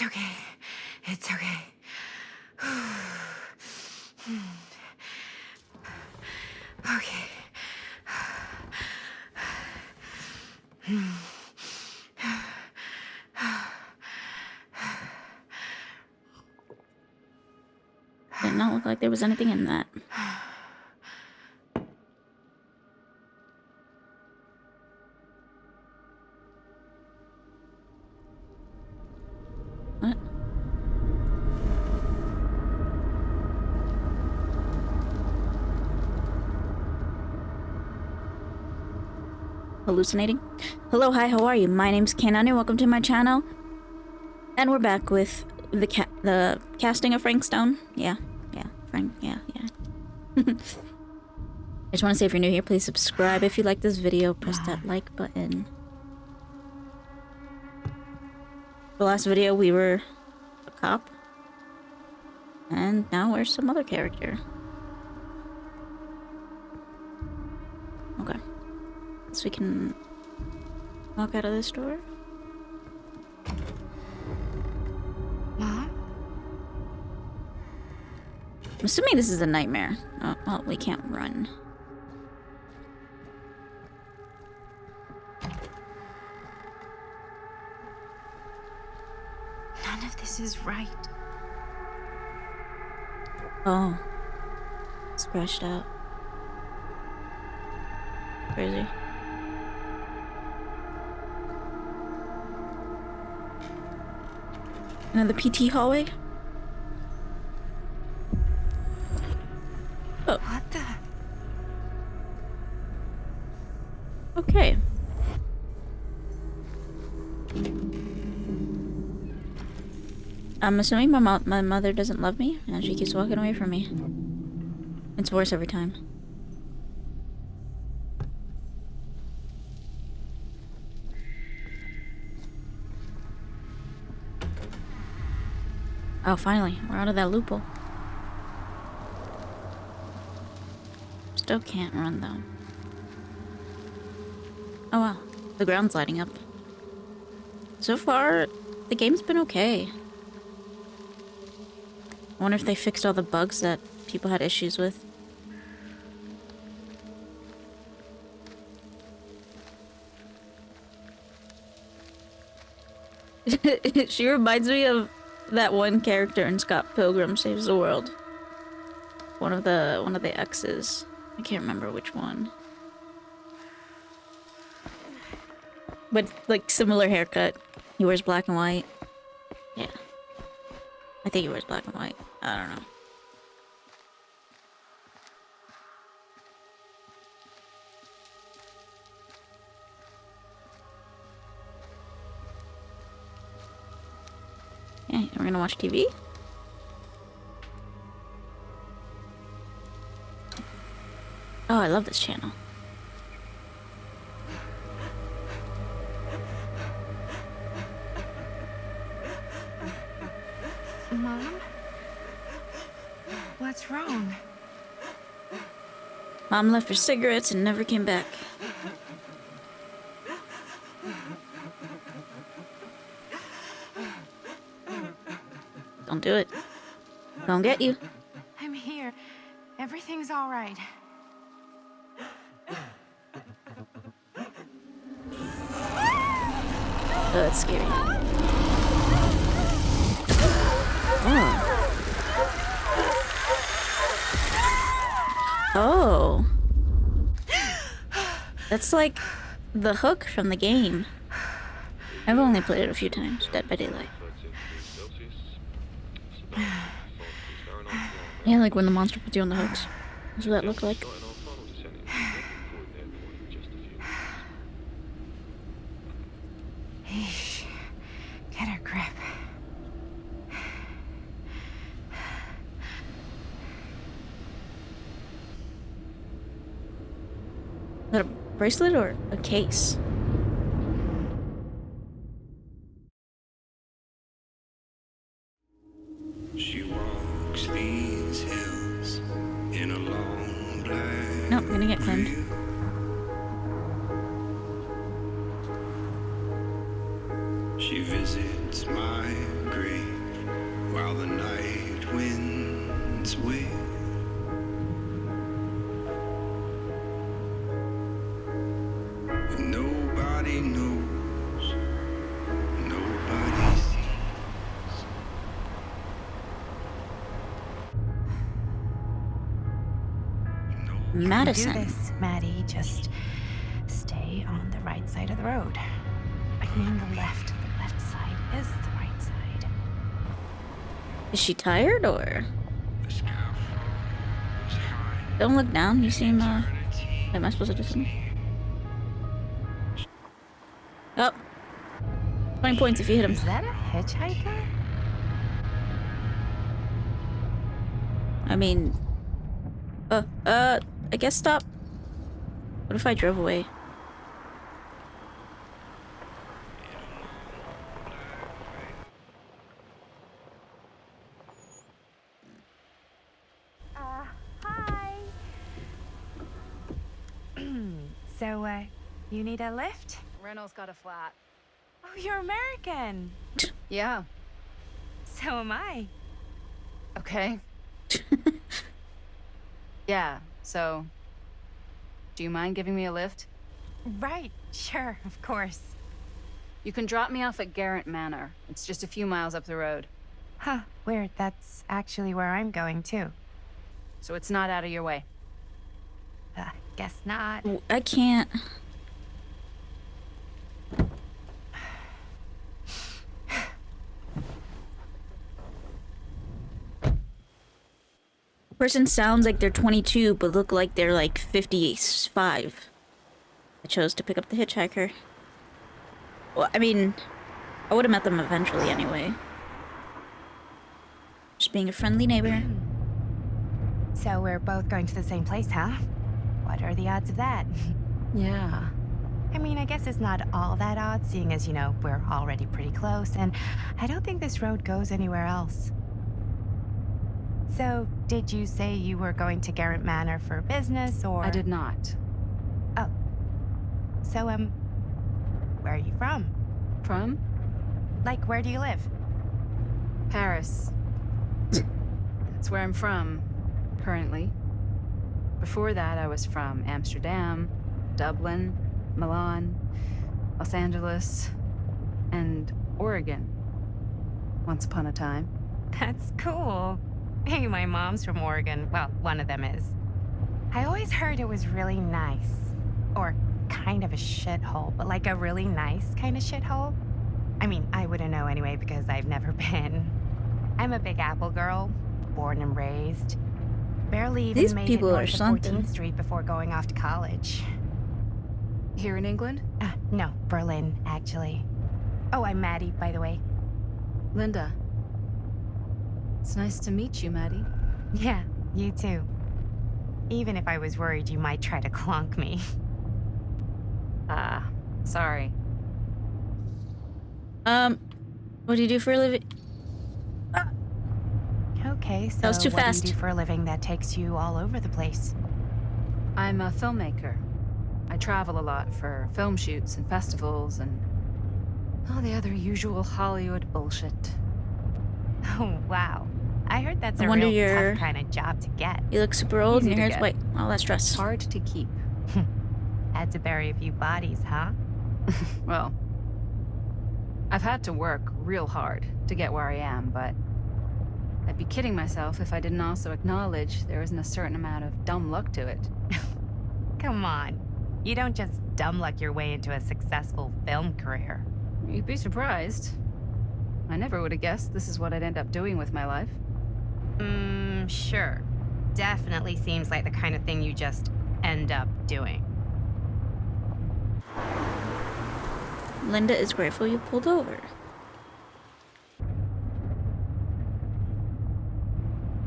It's okay. It's okay. Okay. Did not look like there was anything in that. What? Hallucinating? Hello, hi, how are you? My name's Kanani, welcome to my channel. And we're back with the casting of Frank Stone. Frank, yeah. I just want to say, if you're new here, please subscribe. If you like this video, press that like button. The last video, we were a cop. And now we're some other character. Okay. So we can walk out of this door. Mom? I'm assuming this is a nightmare. Oh, well, we can't run. None of this is right. Oh. Scratched out. Crazy. Another PT hallway? Oh. What the? Okay. I'm assuming my mother doesn't love me, and she keeps walking away from me. It's worse every time. Oh, finally, we're out of that loophole. Still can't run, though. Oh, wow. The ground's lighting up. So far, the game's been okay. I wonder if they fixed all the bugs that people had issues with. She reminds me of that one character in Scott Pilgrim Saves the World. One of the exes. I can't remember which one. But like similar haircut. He wears black and white. Yeah. I think he wears black and white. I don't know. Yeah, we're gonna watch TV. Oh, I love this channel. Mom? What's wrong? Mom left for cigarettes and never came back. Don't do it. Don't get you. I'm here. Everything's all right. Oh, that's scary. Oh. Oh. That's like the hook from the game. I've only played it a few times, Dead by Daylight. Yeah, like when the monster puts you on the hooks. That's what that looked like. Eesh. Get her grip. Is that a bracelet or a case? She walks these hills in a long black Nope, I'm gonna get claimed. veil. She visits my grave You Madison. can do this, Maddie. Just stay on the right side of the road. I mean the left. The left side is the right side. Is she tired or? The scaffold was high. Don't look down. You seem, am I supposed to do something? Oh. 20 points if you hit him. Is that a hitchhiker? I mean... I guess stop. What if I drove away? Hi. So, you need a lift? Reynolds got a flat. Oh, you're American. Yeah. So am I. Okay. Yeah, so... Do you mind giving me a lift? Right, sure, of course. You can drop me off at Garrett Manor. It's just a few miles up the road. Huh, weird. That's actually where I'm going, too. So it's not out of your way. Guess not. I can't. Person sounds like they're 22, but look like they're like 55. I chose to pick up the hitchhiker. Well, I mean, I would have met them eventually anyway. Just being a friendly neighbor. So we're both going to the same place, huh? What are the odds of that? Yeah. I mean, I guess it's not all that odd, seeing as, you know, we're already pretty close, and I don't think this road goes anywhere else. So, did you say you were going to Garrett Manor for business, or...? I did not. Oh. So, where are you from? From? Like, where do you live? Paris. That's where I'm from, currently. Before that, I was from Amsterdam, Dublin, Milan, Los Angeles, and Oregon. Once upon a time. That's cool. Hey, my mom's from Oregon. Well, one of them is. I always heard it was really nice. Or kind of a shithole, but like a really nice kind of shithole. I mean, I wouldn't know anyway because I've never been. I'm a Big Apple girl, born and raised. Barely even These made people it are north of something. 14th Street before going off to college. Here in England? No, Berlin, actually. Oh, I'm Maddie, by the way. Linda. It's nice to meet you, Maddie. Yeah, you too. Even if I was worried you might try to clonk me. Sorry. What do you do for a living? Okay, so That was too what fast. do you do for a living that takes you all over the place? I'm a filmmaker. I travel a lot for film shoots and festivals and all the other usual Hollywood bullshit. Oh, wow. I heard that's I a wonder real you're- tough kind of job to get. You look super old Easy and to your hair's get. white. Oh, that's stress. Hard to keep. Had to bury a few bodies, huh? Well, I've had to work real hard to get where I am, but I'd be kidding myself if I didn't also acknowledge there isn't a certain amount of dumb luck to it. Come on. You don't just dumb luck your way into a successful film career. You'd be surprised. I never would have guessed this is what I'd end up doing with my life. Sure. Definitely seems like the kind of thing you just end up doing. Linda is grateful you pulled over.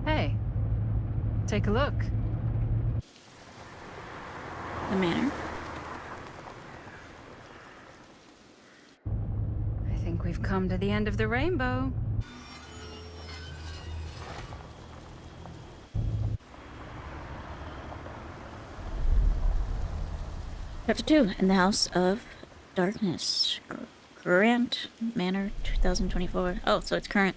Hey, take a look. The manor. I think we've come to the end of the rainbow. Chapter 2, In the House of Darkness. Grant Manor 2024. Oh, so it's current.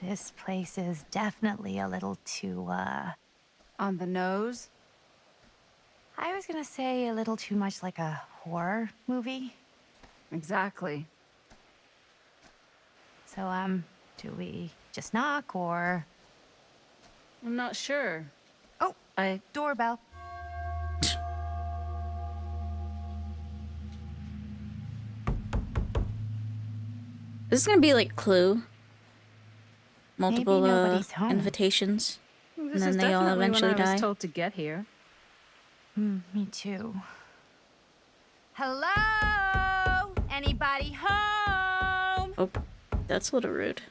This place is definitely a little too, On the nose? I was gonna say a little too much like a horror movie. Exactly. So, do we just knock or... I'm not sure. Oh, I... doorbell. This is gonna be like Clue. Multiple nobody's home. invitations. This then is they all definitely eventually when I die. was told to get here. Me too. Hello? Anybody home? Oh, that's a little rude.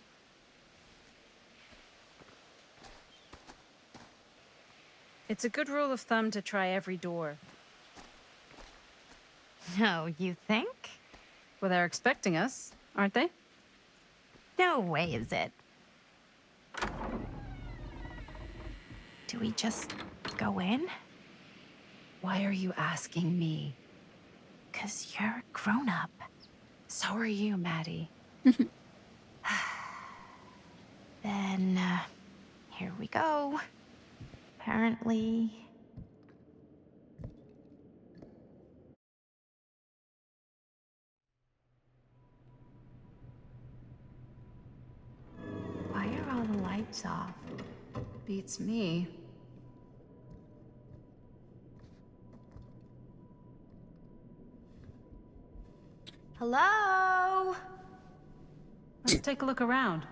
It's a good rule of thumb to try every door. No, you think? Well, they're expecting us, aren't they? No way is it. Do we just go in? Why are you asking me? 'Cause you're a grown-up. So are you, Maddie. Then, here we go. Apparently... Why are all the lights off? Beats me. Hello? Let's take a look around.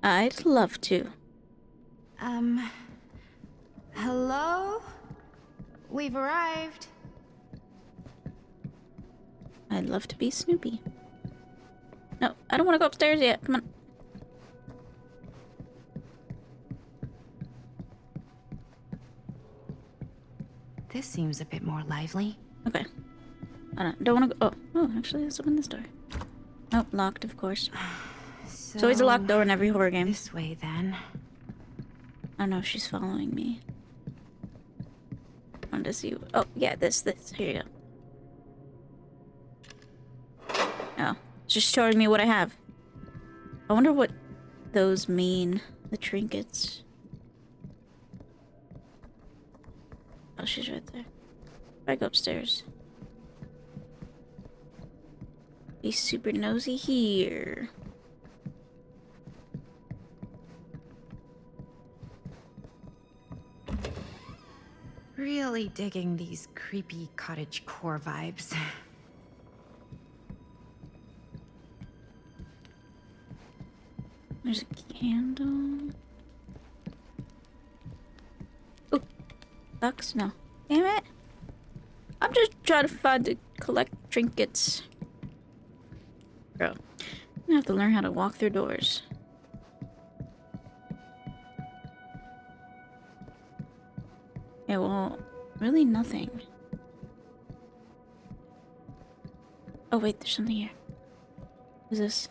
I'd love to. Hello? We've arrived. I'd love to be Snoopy. No, I don't want to go upstairs yet. Come on. This seems a bit more lively. Okay. I don't want to go. Oh, actually, let's open this door. Nope, locked, of course. It's always a locked door in every horror game. This way, then. I don't know if she's following me. I wanted to see. Oh, yeah, this. Here you go. Oh, it's just showing me what I have. I wonder what those mean. The trinkets. Oh, she's right there. If I go upstairs. Be super nosy here. Really digging these creepy cottage core vibes. There's a candle. Oh, bucks? No. Damn it. I'm just trying to collect trinkets. Bro, I'm gonna have to learn how to walk through doors. Yeah, well, really nothing. Oh wait, there's something here. What's this?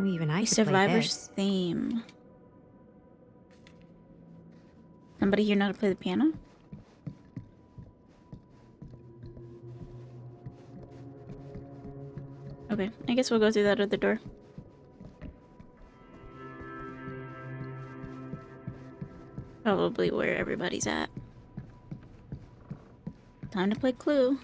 Even I A could play survivor's this. theme. Somebody here know how to play the piano? Okay, I guess we'll go through that other door. Probably where everybody's at. Time to play Clue.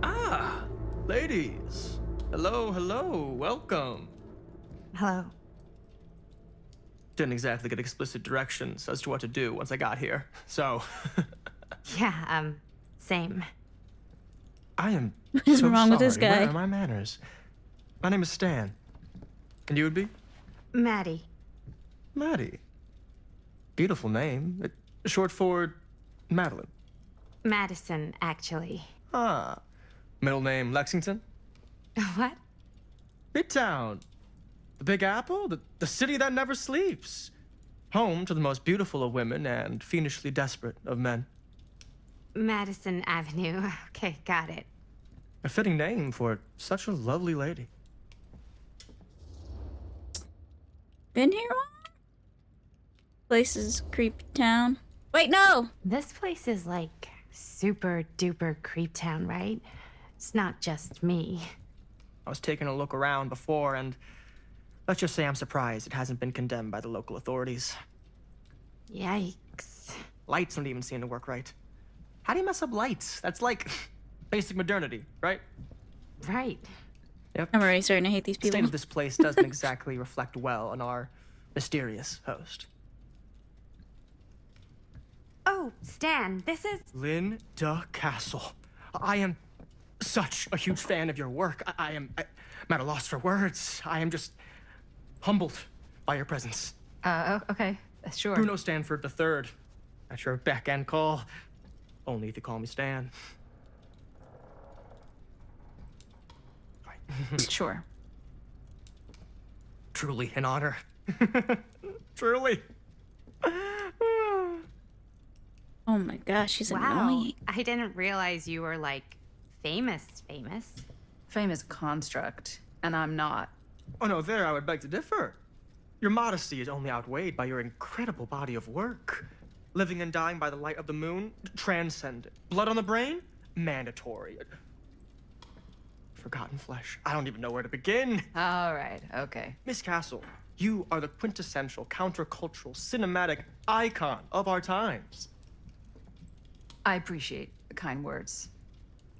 Ah, ladies. Hello, hello, welcome. Hello. Didn't exactly get explicit directions as to what to do once I got here, so Yeah, same. I am What is so wrong with this sorry. Where guy? are my manners? My name is Stan. And you would be? Maddie. Maddie. Beautiful name. Short for Madeline. Madison, actually. Ah. Middle name Lexington? What? Midtown. The Big Apple? The city that never sleeps. Home to the most beautiful of women and fiendishly desperate of men. Madison Avenue. Okay, got it. A fitting name for such a lovely lady. Been here long? Place is creepy town. Wait, no! This place is like super duper creep town, right? It's not just me. I was taking a look around before, and let's just say I'm surprised it hasn't been condemned by the local authorities. Yikes. Lights don't even seem to work right. How do you mess up lights? That's like basic modernity, right? Right. Yep. I'm already starting to hate these The state people. of this place doesn't exactly reflect well on our mysterious host. Oh, Stan, this is... Linda Castle. I am such a huge fan of your work. I'm at a loss for words. I am just humbled by your presence. Okay, sure. Bruno Stanford III, at your beck and call. Only if you call me Stan. Sure. Truly an honor. Truly. Oh my gosh, she's wow. annoying. I didn't realize you were like famous. Fame is a construct, and I'm not. Oh no, there I would beg to differ. Your modesty is only outweighed by your incredible body of work. Living and dying by the light of the moon, transcendent. Blood on the brain, mandatory. Forgotten flesh. I don't even know where to begin. All right, okay. Miss Castle, you are the quintessential countercultural cinematic icon of our times. I appreciate the kind words.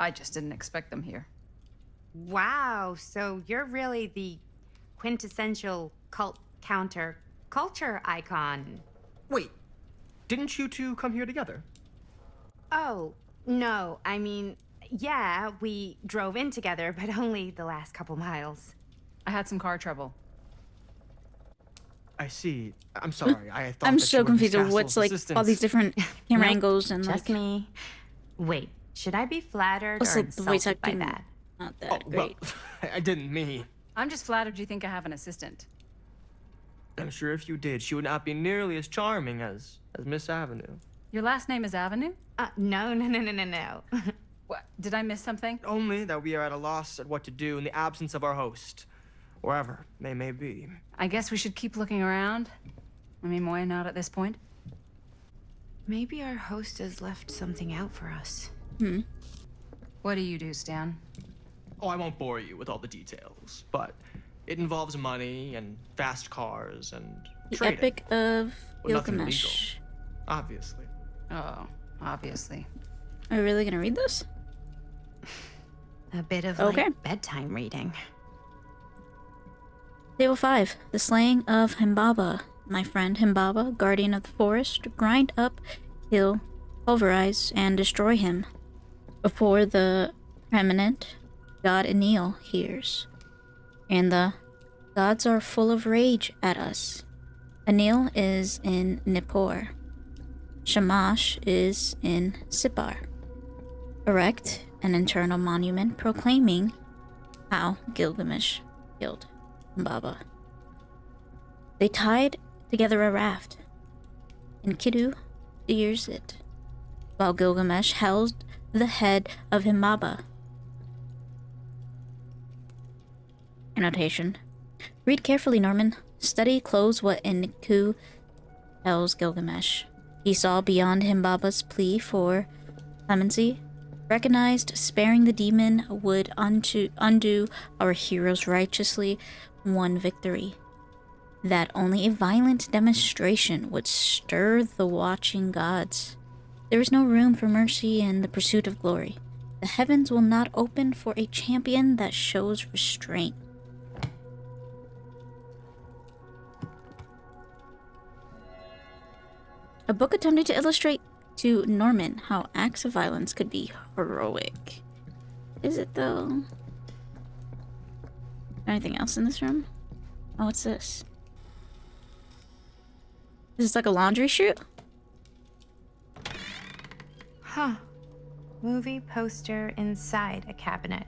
I just didn't expect them here. Wow, so you're really the quintessential counter culture icon. Wait, didn't you two come here together? Oh, no, I mean, yeah, we drove in together, but only the last couple miles. I had some car trouble. I see. I'm sorry. I thought I'm that so you were Miss confused with what's Castle's like all assistant. these different camera Nope, angles and just like me. Wait, should I be flattered also or the voice insulted by acting that? not Oh, that great. well, I didn't mean. I'm just flattered you think I have an assistant. I'm sure if you did, she would not be nearly as charming as Miss Avenue. Your last name is Avenue? No. What? Did I miss something? Only that we are at a loss at what to do in the absence of our host, wherever they may be. I guess we should keep looking around. I mean, why not at this point? Maybe our host has left something out for us. What do you do, Stan? Oh, I won't bore you with all the details, but it involves money and fast cars and The trading. Epic of But nothing Gilgamesh. Obviously. Oh, obviously. Are we really gonna read this? A bit of Okay. like bedtime reading. Table 5. The Slaying of Himbaba. My friend Himbaba, guardian of the forest, grind up, kill, pulverize, and destroy him before the preeminent god Enil hears. And the gods are full of rage at us. Enil is in Nippur. Shamash is in Sippar. Erect an internal monument proclaiming how Gilgamesh killed Himbaba. They tied together a raft, and Kidu steers it, while Gilgamesh held the head of Himbaba. Annotation. Read carefully, Norman. Study close what Enkidu tells Gilgamesh. He saw beyond Himbaba's plea for clemency, recognized sparing the demon would undo our hero's righteously won victory. That only a violent demonstration would stir the watching gods. There is no room for mercy in the pursuit of glory. The heavens will not open for a champion that shows restraint. A book attempting to illustrate to Norman how acts of violence could be heroic. Is it though? Anything else in this room? Oh, what's this? Is this like a laundry chute? Huh. Movie poster inside a cabinet.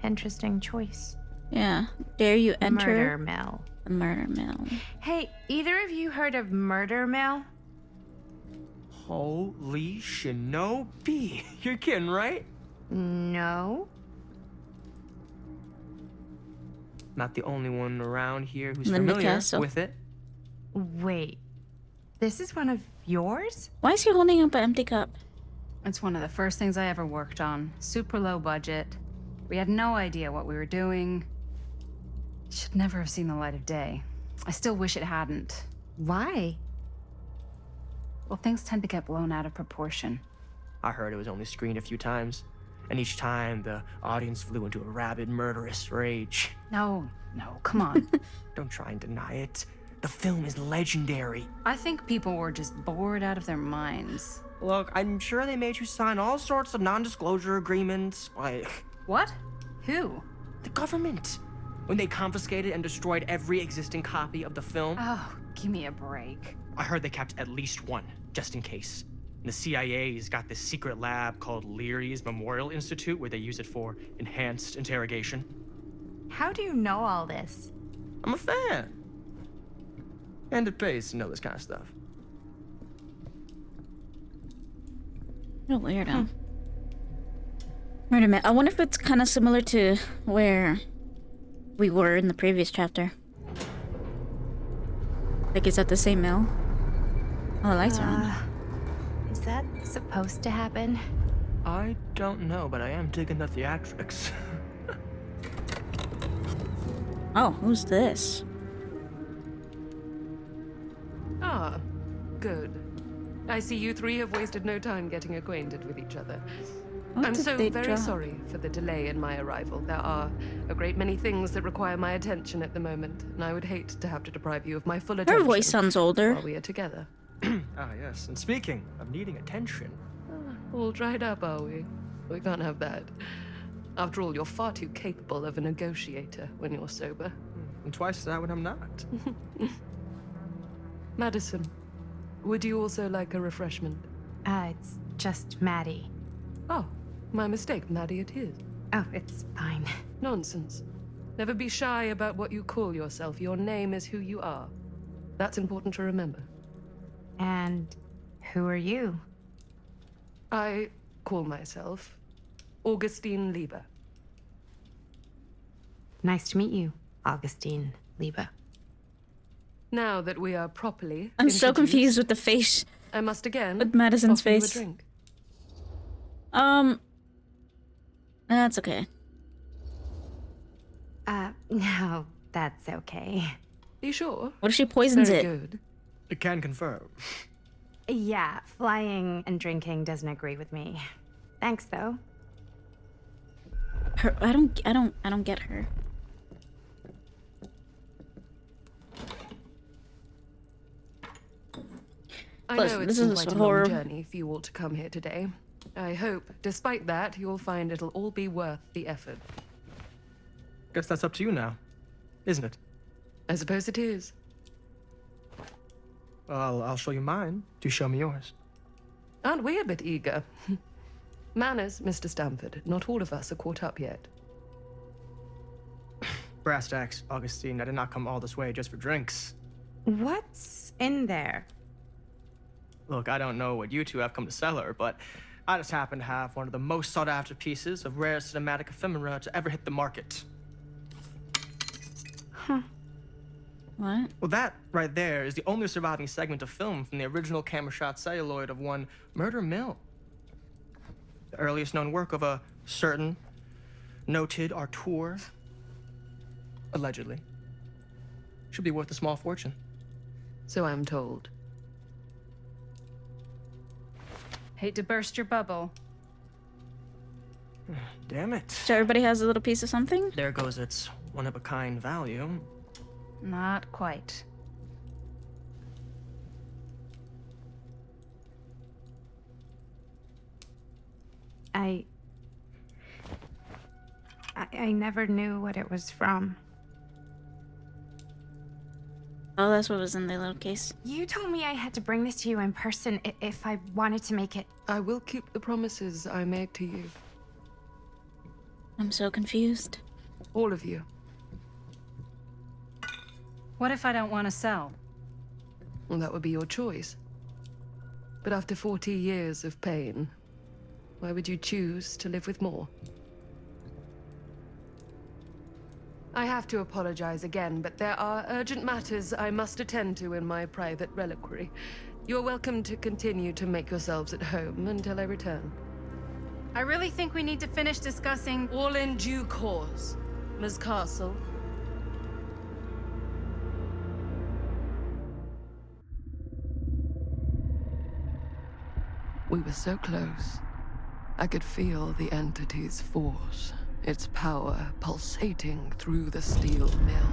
Interesting choice. Yeah. Dare you enter Murder Mill. the murder mill? Hey, either of you heard of Murder Mill? Holy shinobi. You're kidding, right? No. Not the only one around here who's Linda familiar Castle. with it. Wait, this is one of yours? Why is he holding up an empty cup? It's one of the first things I ever worked on. Super low budget. We had no idea what we were doing. Should never have seen the light of day. I still wish it hadn't. Why? Well, things tend to get blown out of proportion. I heard it was only screened a few times, and each time the audience flew into a rabid, murderous rage. No, come on. Don't try and deny it. The film is legendary. I think people were just bored out of their minds. Look, I'm sure they made you sign all sorts of non-disclosure agreements, like What? Who? the government. When they confiscated and destroyed every existing copy of the film, Oh, give me a break. I heard they kept at least one, just in case. The CIA's got this secret lab called Leary's Memorial Institute where they use it for enhanced interrogation. How do you know all this? I'm a fan. And it pays to know this kind of stuff. What a weirdo. Wait a minute. I wonder if it's kind of similar to where we were in the previous chapter. Like, is that the same mill? Oh, the lights are on. Is that supposed to happen? I don't know, but I am digging the theatrics. Oh, who's this? Ah, good. I see you three have wasted no time getting acquainted with each other. What I'm did so they very drop? sorry for the delay in my arrival. There are a great many things that require my attention at the moment, and I would hate to have to deprive you of my full Her attention voice sounds older. while we are together. Ah, yes. And speaking of needing attention, All dried up, are we? We can't have that. After all, you're far too capable of a negotiator when you're sober. and twice that when I'm not. Madison, would you also like a refreshment? It's just Maddie. Oh, my mistake, Maddie it is. Oh, it's fine. Nonsense. Never be shy about what you call yourself. Your name is who you are. That's important to remember. And who are you? I call myself Augustine Lieber. Nice to meet you, Augustine Lieber. Now that we are properly I'm so introduced, confused with the face. I must again With Madison's offer you face. a drink. That's okay. No, that's okay. You sure? What if she poisons Very it? good. I can confirm. Yeah, flying and drinking doesn't agree with me. Thanks, though. Her, I don't get her. I Plus, know this it's been is quite a horror. long journey for you all to come here today. I hope, despite that, you'll find it'll all be worth the effort. Guess that's up to you now, isn't it? I suppose it is. Well, I'll show you mine. Do show me yours. Aren't we a bit eager? Manners, Mr. Stamford. Not all of us are caught up yet. Brass tacks, Augustine. I did not come all this way just for drinks. What's in there? Look, I don't know what you two have come to cellar, but I just happen to have one of the most sought-after pieces of rare cinematic ephemera to ever hit the market. What? Well, that right there is the only surviving segment of film from the original camera shot celluloid of one Murder Mill. The earliest known work of a certain noted auteur, allegedly. Should be worth a small fortune. So I'm told. Hate to burst your bubble. Damn it. So everybody has a little piece of something? There goes its one-of-a-kind value. Not quite. I never knew what it was from. Oh, that's what was in the little case. You told me I had to bring this to you in person if I wanted to make it. I will keep the promises I made to you. I'm so confused. All of you. What if I don't want to sell? Well, that would be your choice. But after 40 years of pain, why would you choose to live with more? I have to apologize again, but there are urgent matters I must attend to in my private reliquary. You're welcome to continue to make yourselves at home until I return. I really think we need to finish discussing. All in due course, Ms. Castle. We were so close. I could feel the entity's force, its power pulsating through the steel mill.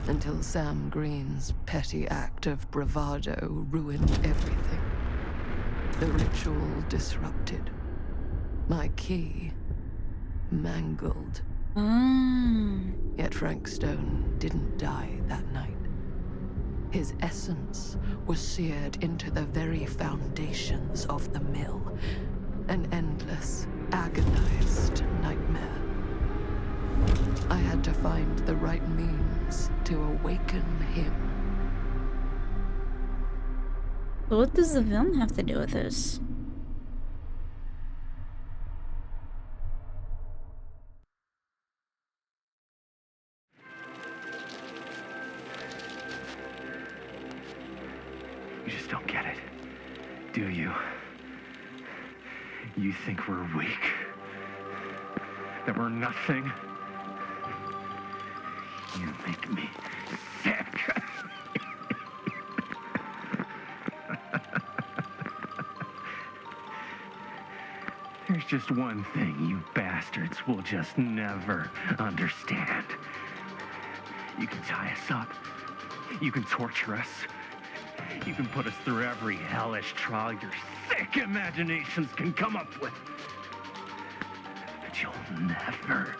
Until Sam Green's petty act of bravado ruined everything. The ritual disrupted. My key mangled. Yet Frank Stone didn't die that night. His essence was seared into the very foundations of the mill. An endless, agonized nightmare. I had to find the right means to awaken him. What does the film have to do with this? You just don't get it, do you? You think we're weak? That we're nothing? You make me sick. There's just one thing you bastards will just never understand. You can tie us up. You can torture us. You can put us through every hellish trial your sick imaginations can come up with. But you'll never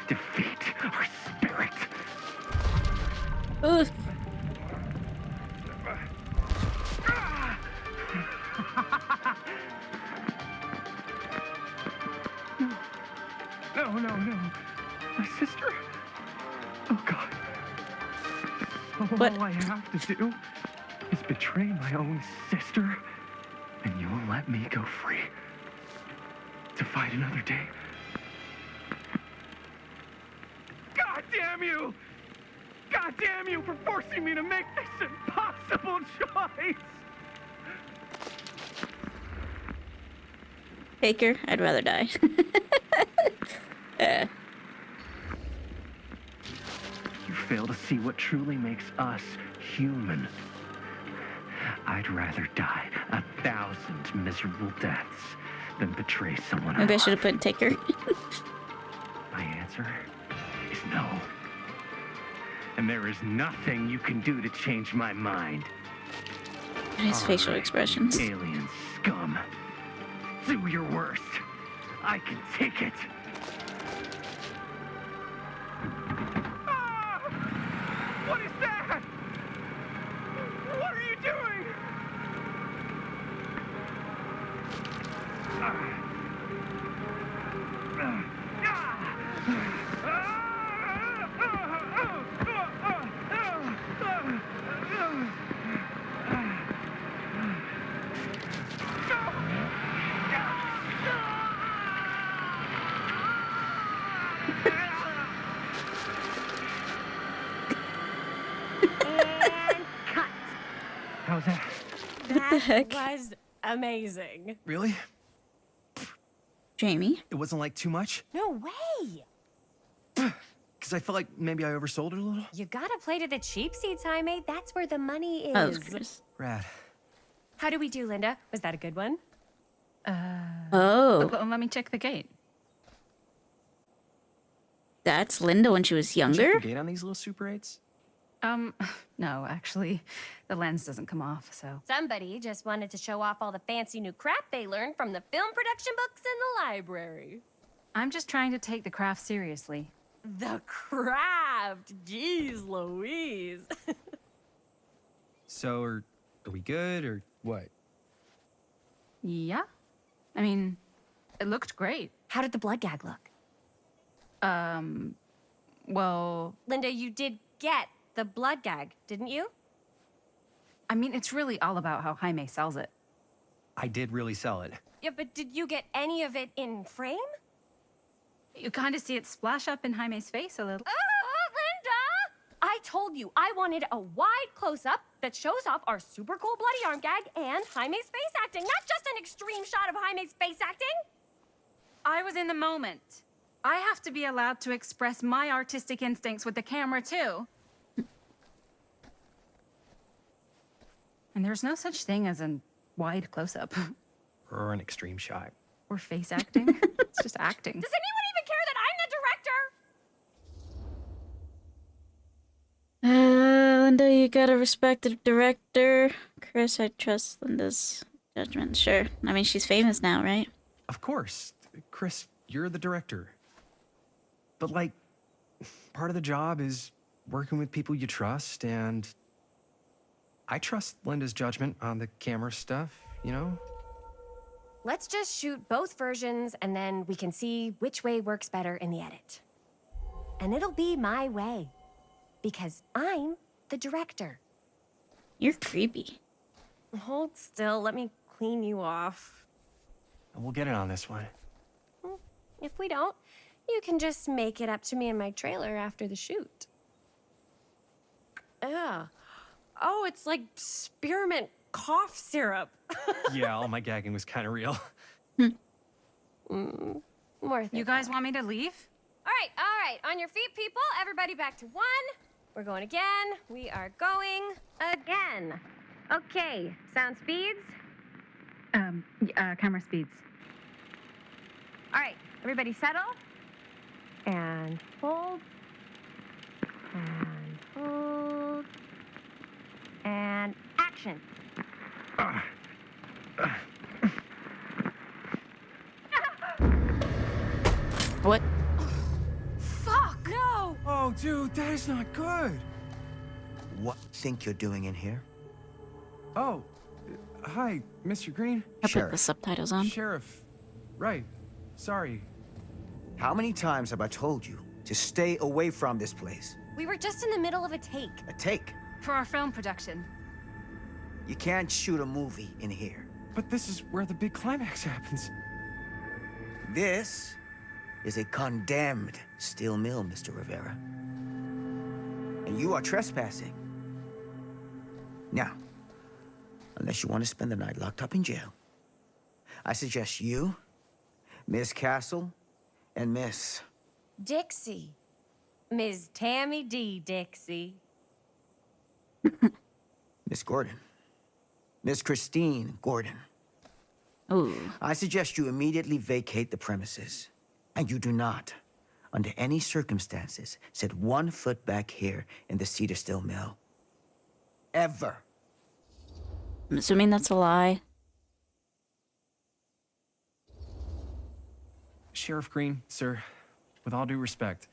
defeat our spirit. Ugh. No. My sister? Oh, God. What? All I have to do is betray my own sister, and you'll let me go free to fight another day. God damn you! God damn you for forcing me to make this impossible choice! Baker, I'd rather die. You fail to see what truly makes us human. I'd rather die 1,000 miserable deaths than betray someone I Maybe I love. should have put Taker. My answer is no. And there is nothing you can do to change my mind. His facial Alright, expressions. Alien scum. Do your worst. I can take it. Ah! What is that? What are you doing? And cut. How's that? That the heck? was amazing. Really? Jamie. It wasn't like too much? No way. Because I felt like maybe I oversold it a little. You gotta play to the cheap seats, Jaime. That's where the money is. Oh, of course. Rad. How did we do, Linda? Was that a good one? Oh, Let me check the gate. that's Linda when she was Check younger? the gate on these little Super 8s? No, actually, the lens doesn't come off, so. Somebody just wanted to show off all the fancy new crap they learned from the film production books in the library. I'm just trying to take the craft seriously. The craft! Jeez Louise. So, are we good, or what? Yeah? I mean, it looked great. How did the blood gag look? Well, Linda, you did get the blood gag, didn't you? I mean, it's really all about how Jaime sells it. I did really sell it. Yeah, but did you get any of it in frame? You kind of see it splash up in Jaime's face a little. Linda! I told you I wanted a wide close-up that shows off our super cool bloody arm gag and Jaime's face acting, not just an extreme shot of Jaime's face acting. I was in the moment. I have to be allowed to express my artistic instincts with the camera, too. And there's no such thing as a wide close-up. Or an extreme shot. Or face acting. It's just acting. Does anyone even care that I'm the director? Linda, you gotta respect the director. Chris, I trust Linda's judgment. Sure. I mean, she's famous now, right? Of course. Chris, you're the director. But, like, part of the job is working with people you trust, and I trust Linda's judgment on the camera stuff, you know? Let's just shoot both versions and then we can see which way works better in the edit. And it'll be my way. Because I'm the director. You're creepy. Hold still, let me clean you off. We'll get it on this one. If we don't, you can just make it up to me in my trailer after the shoot. Ugh. Oh, it's like spearmint cough syrup. Yeah, all my gagging was kind of real. More You guys want me to leave? All right. On your feet, people. Everybody back to one. We're going again. We are going again. Okay, sound speeds. Camera speeds. All right, everybody settle. And hold. And hold. And action. What? Fuck, no! Oh, dude, that is not good. What think you're doing in here? Oh, hi, Mr. Green. I put the subtitles on. Sheriff. Right. Sorry. How many times have I told you to stay away from this place? We were just in the middle of a take. A take. For our film production. You can't shoot a movie in here. But this is where the big climax happens. This is a condemned steel mill, Mr. Rivera. And you are trespassing. Now, unless you want to spend the night locked up in jail, I suggest you, Miss Castle, and Miss... Dixie. Ms. Tammy D. Dixie. Miss Gordon. Miss Christine Gordon. Ooh. I suggest you immediately vacate the premises. And you do not, under any circumstances, set 1 foot back here in the Cedar Steel Mill. Ever. I'm assuming that's a lie. Sheriff Green, sir, with all due respect,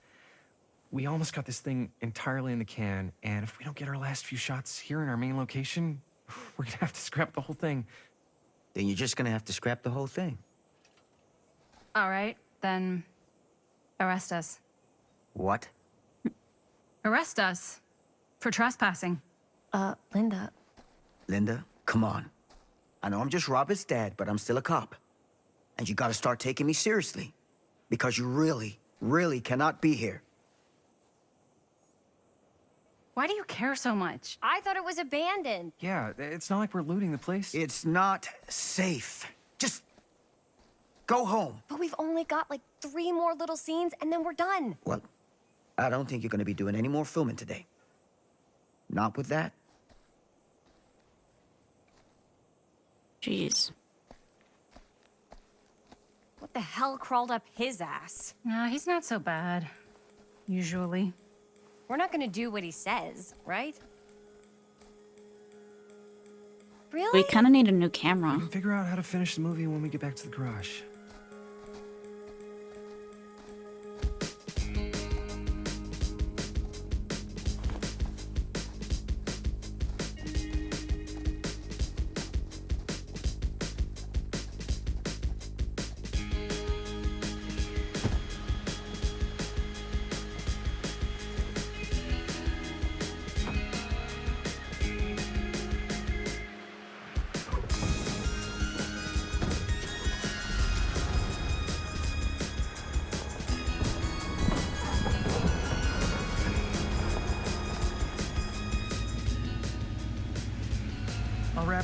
we almost got this thing entirely in the can, and if we don't get our last few shots here in our main location, we're gonna have to scrap the whole thing. Then you're just gonna have to scrap the whole thing. All right, then arrest us. What? Arrest us for trespassing. Linda. Linda, come on. I know I'm just Robert's dad, but I'm still a cop. And you gotta start taking me seriously. Because you really, really cannot be here. Why do you care so much? I thought it was abandoned. Yeah, it's not like we're looting the place. It's not safe. Just go home. But we've only got like 3 more little scenes and then we're done. Well, I don't think you're gonna be doing any more filming today. Not with that. Jeez. What the hell crawled up his ass? No, he's not so bad. Usually. We're not gonna do what he says, right? Really? We kind of need a new We camera. can figure out how to finish the movie when we get back to the garage.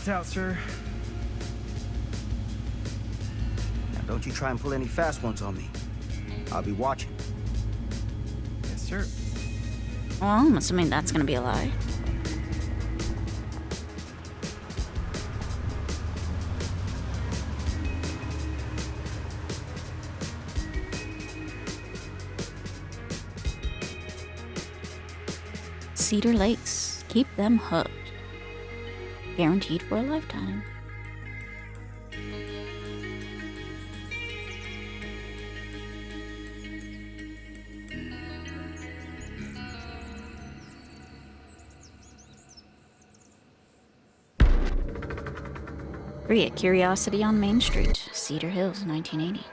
tapped out, sir. Now, don't you try and pull any fast ones on me. I'll be watching. Yes, sir. Well, I'm assuming that's gonna be a lie. Cedar Lakes. Keep them hooked. Guaranteed for a lifetime. Free at Curiosity on Main Street, Cedar Hills, 1980.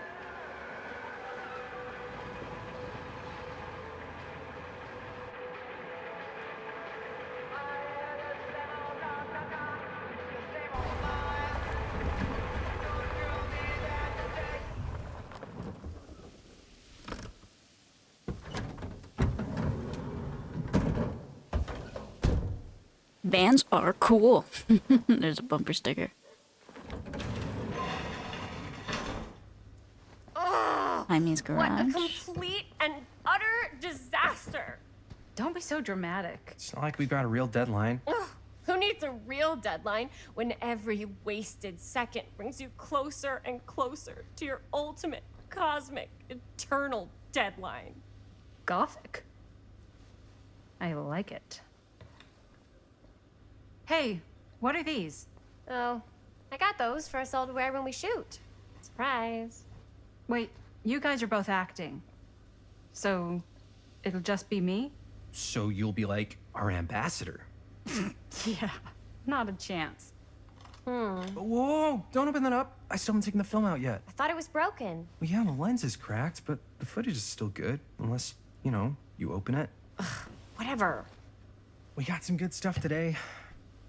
Vans are cool. There's a bumper sticker. Jaime's What a garage. complete and utter disaster. Don't be so dramatic. It's not like we've got a real deadline. Ugh, who needs a real deadline when every wasted second brings you closer and closer to your ultimate, cosmic, eternal deadline? Gothic. I like it. Hey, what are these? Oh, I got those for us all to wear when we shoot. Surprise. Wait, you guys are both acting. So, it'll just be me? So you'll be like our ambassador. Yeah, not a chance. Whoa, don't open that up. I still haven't taken the film out yet. I thought it was broken. Well, yeah, the lens is cracked, but the footage is still good. Unless, you know, you open it. Whatever. We got some good stuff today.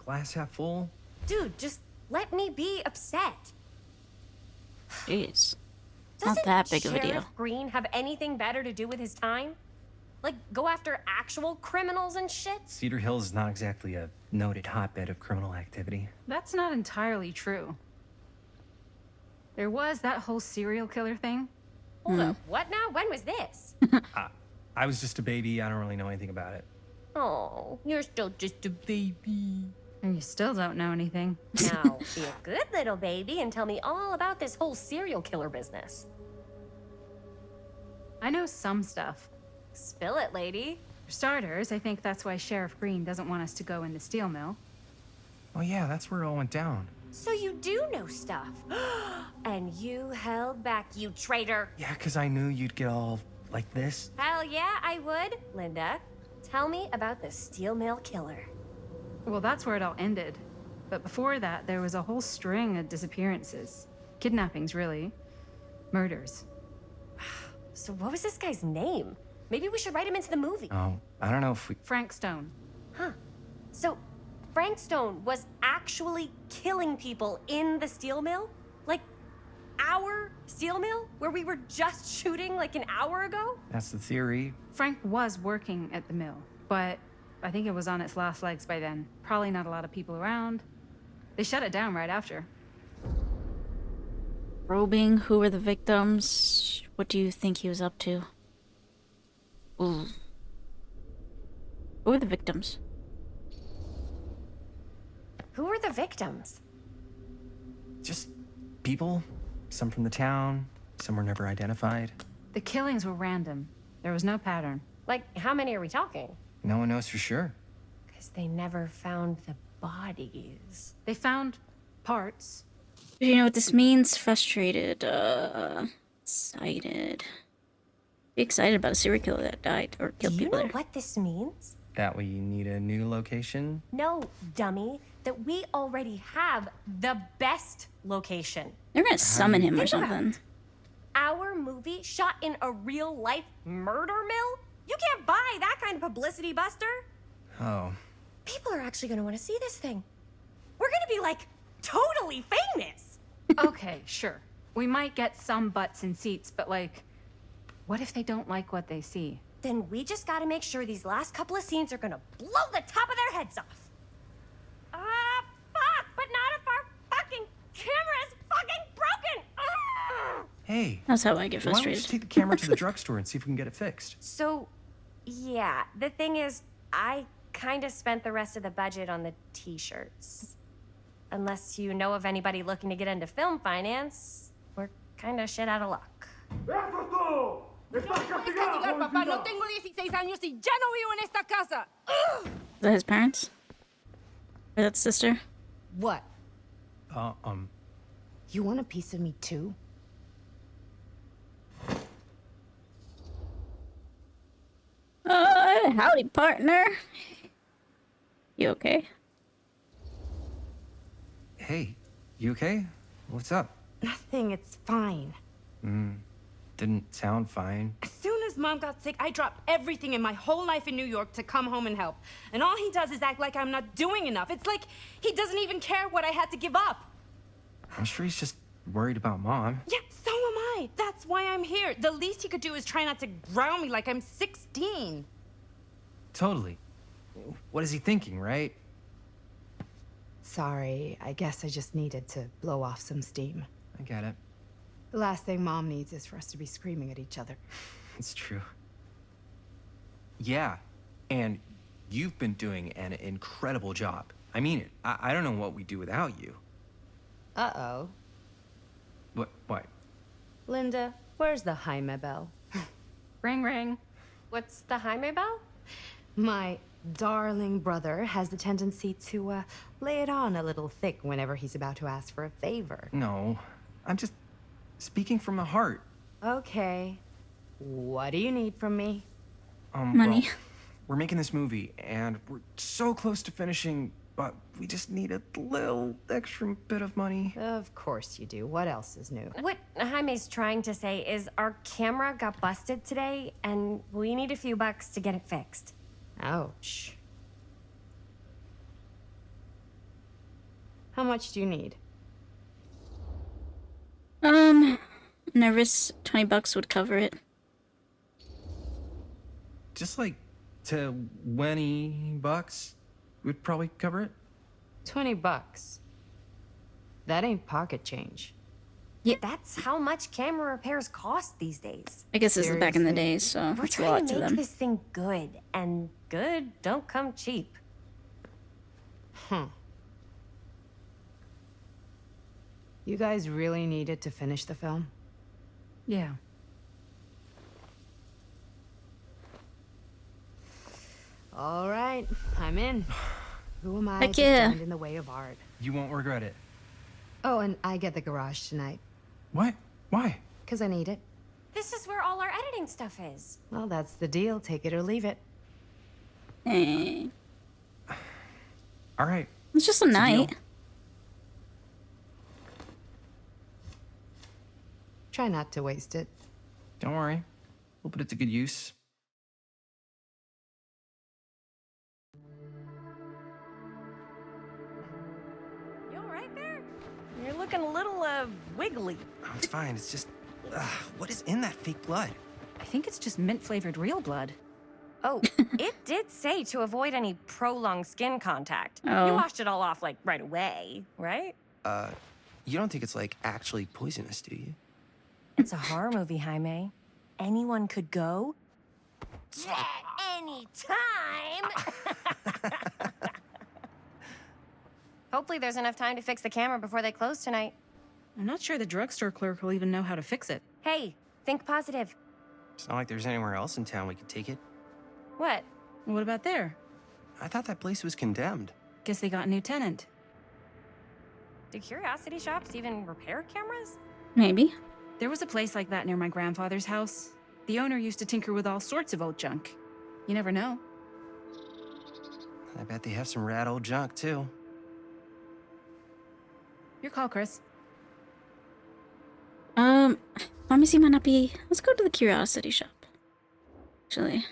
Glass half full. Dude, just let me be upset. Jeez. Doesn't Not that big of a deal. Sheriff Green have anything better to do with his time? Like, go after actual criminals and shit? Cedar Hills is not exactly a noted hotbed of criminal activity. That's not entirely true. There was that whole serial killer thing. Hold up, what now? When was this? I was just a baby. I don't really know anything about it. Oh, you're still just a baby. And you still don't know anything. Now, be a good little baby and tell me all about this whole serial killer business. I know some stuff. Spill it, lady. For starters, I think that's why Sheriff Green doesn't want us to go in the steel mill. Oh yeah, that's where it all went down. So you do know stuff. And you held back, you traitor. Yeah, because I knew you'd get all like this. Hell yeah, I would. Linda, tell me about the steel mill killer. Well, that's where it all ended. But before that, there was a whole string of disappearances. Kidnappings, really. Murders. So what was this guy's name? Maybe we should write him into the movie. Oh, I don't know if we... Frank Stone. Huh. So Frank Stone was actually killing people in the steel mill? Like, our steel mill? Where we were just shooting like an hour ago? That's the theory. Frank was working at the mill, but I think it was on its last legs by then. Probably not a lot of people around. They shut it down right after. Probing who were the victims. What do you think he was up to? Ooh. Who were the victims? Who were the victims? Just people. Some from the town. Some were never identified. The killings were random. There was no pattern. Like, how many are we talking? No one knows for sure. Because they never found the bodies. They found parts. Do you know what this means? Frustrated, excited. Be excited about a serial killer that died or Do killed you people know there. what this means? That we need a new location. No, dummy. That we already have the best location. They're gonna summon him or Think about something. it. Our movie shot in a real-life murder mill? You can't buy that kind of publicity, Buster. Oh. People are actually gonna want to see this thing. We're gonna be, like, totally famous. Okay, sure. We might get some butts in seats, but like, what if they don't like what they see? Then we just gotta make sure these last couple of scenes are gonna blow the top of their heads off. Fuck, but not Hey, That's how I get why don't we just frustrated. take the camera to the drugstore and see if we can get it fixed? So, yeah, the thing is, I kind of spent the rest of the budget on the t-shirts. Unless you know of anybody looking to get into film finance, we're kind of shit out of luck. Is that his parents? Or that sister? What? Uh, You want a piece of me too? Howdy, partner. You okay? hey, you okay? What's up? Nothing, it's fine. Didn't sound fine. As soon as Mom got sick, I dropped everything in my whole life in New York to come home and help. And all he does is act like I'm not doing enough. It's like he doesn't even care what I had to give up. I'm sure he's just worried about Mom. Yeah, so am I. That's why I'm here. The least he could do is try not to ground me like I'm 16. Totally. What is he thinking, right? Sorry, I guess I just needed to blow off some steam. I get it. The last thing Mom needs is for us to be screaming at each other. It's true. Yeah, and you've been doing an incredible job. I mean it. I don't know what we'd do without you. Uh-oh. What? Linda, where's the Jaime bell? Ring, ring. What's the Jaime bell? My darling brother has the tendency to, lay it on a little thick whenever he's about to ask for a favor. No, I'm just speaking from the heart. Okay. What do you need from me? Money. Well, we're making this movie, and we're so close to finishing, but we just need a little extra bit of money. Of course you do. What else is new? What Jaime's trying to say is our camera got busted today, and we need a few bucks to get it fixed. Ouch. How much do you need? Nervous. $20 would cover it. Just like $20 would probably cover it. $20. That ain't pocket change. Yeah. That's how much camera repairs cost these days. I guess this is back in the Seriously? day, so We're it's a lot trying to to make them. this thing good, and good don't come cheap. You guys really needed to finish the film? Yeah. All right, I'm in. Who am I Heck to yeah. stand in the way of art? You won't regret it. Oh, and I get the garage tonight, What? Why? because I need it. This is where all our editing stuff is. Well, that's the deal. Take it or leave it. Eh. All right. It's just a It's a deal. night. Try not to waste it. Don't worry. We'll put it to good use. You all right there? You're looking a little, wiggly. Oh, it's fine. It's just, what is in that fake blood? I think it's just mint-flavored real blood. Oh, it did say to avoid any prolonged skin contact. Oh. You washed it all off, like, right away, right? You don't think it's like actually poisonous, do you? It's a horror movie, Jaime. Anyone could go. Yeah, anytime! Hopefully there's enough time to fix the camera before they close tonight. I'm not sure the drugstore clerk will even know how to fix it. Hey, think positive. It's not like there's anywhere else in town we could take it. What? What about there? I thought that place was condemned. Guess they got a new tenant. Do curiosity shops even repair cameras? Maybe. There was a place like that near my grandfather's house. The owner used to tinker with all sorts of old junk. You never know. I bet they have some rad old junk, too. Your call, Chris. Pharmacy might not be. Let's go to the curiosity shop. Actually,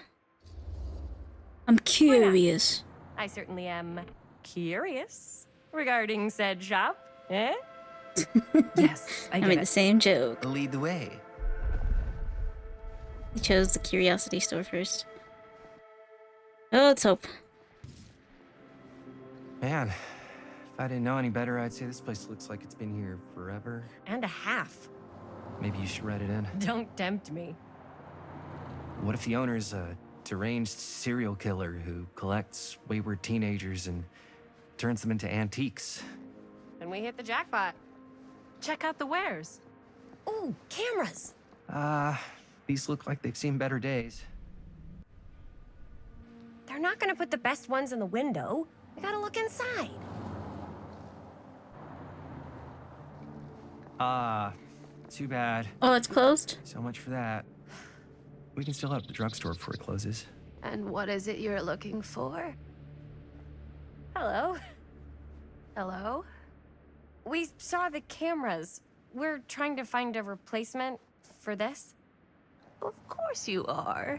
I'm curious. I certainly am curious regarding said shop, eh? Yes, I I get made it. the same joke. Lead the way. I chose the curiosity store first. Oh, let's hope. Man, if I didn't know any better, I'd say this place looks like it's been here forever. And a half. Maybe you should write it in. Don't tempt me. What if the owner's a deranged serial killer who collects wayward teenagers and turns them into antiques? And we hit the jackpot. Check out the wares. Ooh, cameras. These look like they've seen better days. They're not gonna put the best ones in the window. We gotta look inside. Too bad. Oh, it's closed? So much for that. We can still have the drugstore before it closes. And what is it you're looking for? Hello. Hello? We saw the cameras. We're trying to find a replacement for this. Of course you are.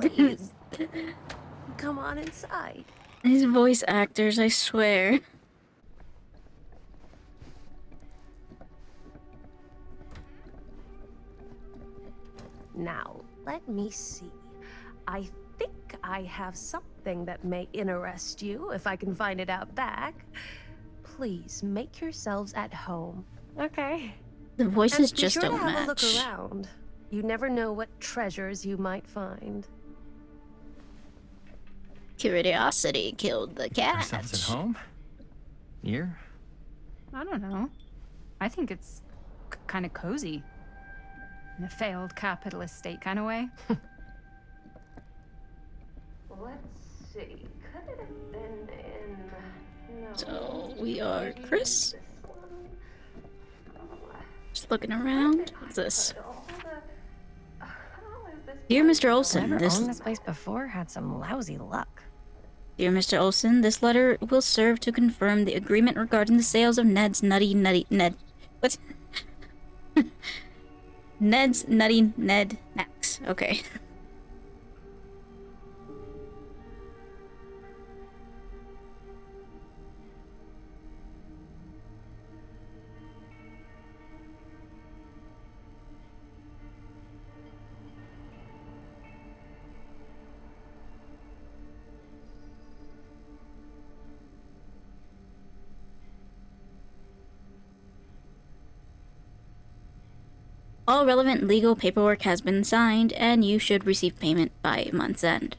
Please. Come on inside. These voice actors, I swear. Now, let me see. I think I have something that may interest you, if I can find it out back. Please make yourselves at home. Okay. The voices And be just sure don't to have a look match. around. You never know what treasures you might find. Curiosity killed the cat. Ourselves at home? Here? I don't know. I think it's kind of cozy. In a failed capitalist state kind of way. Let's see. Could it have been in... No. So we are Chris. Just looking around. What's this? Dear Mr. Olson, Whoever this owned this place before had some lousy luck. Dear Mr. Olson, this letter will serve to confirm the agreement regarding the sales of Ned's Nutty what? Ned's Nutty Ned Max. Okay. All relevant legal paperwork has been signed, and you should receive payment by month's end.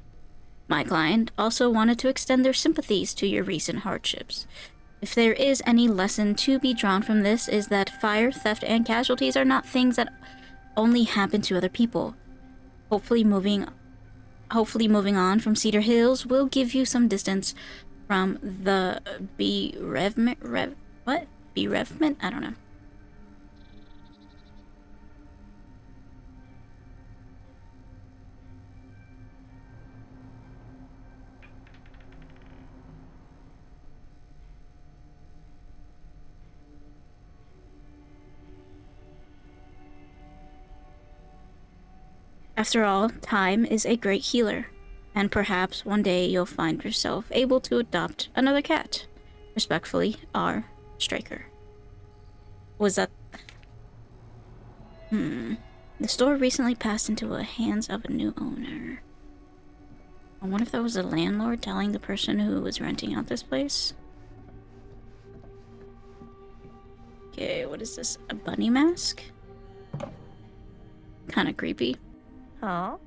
My client also wanted to extend their sympathies to your recent hardships. If there is any lesson to be drawn from this, is that fire, theft, and casualties are not things that only happen to other people. Hopefully moving on from Cedar Hills will give you some distance from the bereavement. Bereavement? I don't know. After all, time is a great healer, and perhaps one day you'll find yourself able to adopt another cat. Respectfully, R. Straker. Was that... The store recently passed into the hands of a new owner. I wonder if that was the landlord telling the person who was renting out this place? Okay, what is this? A bunny mask? Kinda creepy. Oh,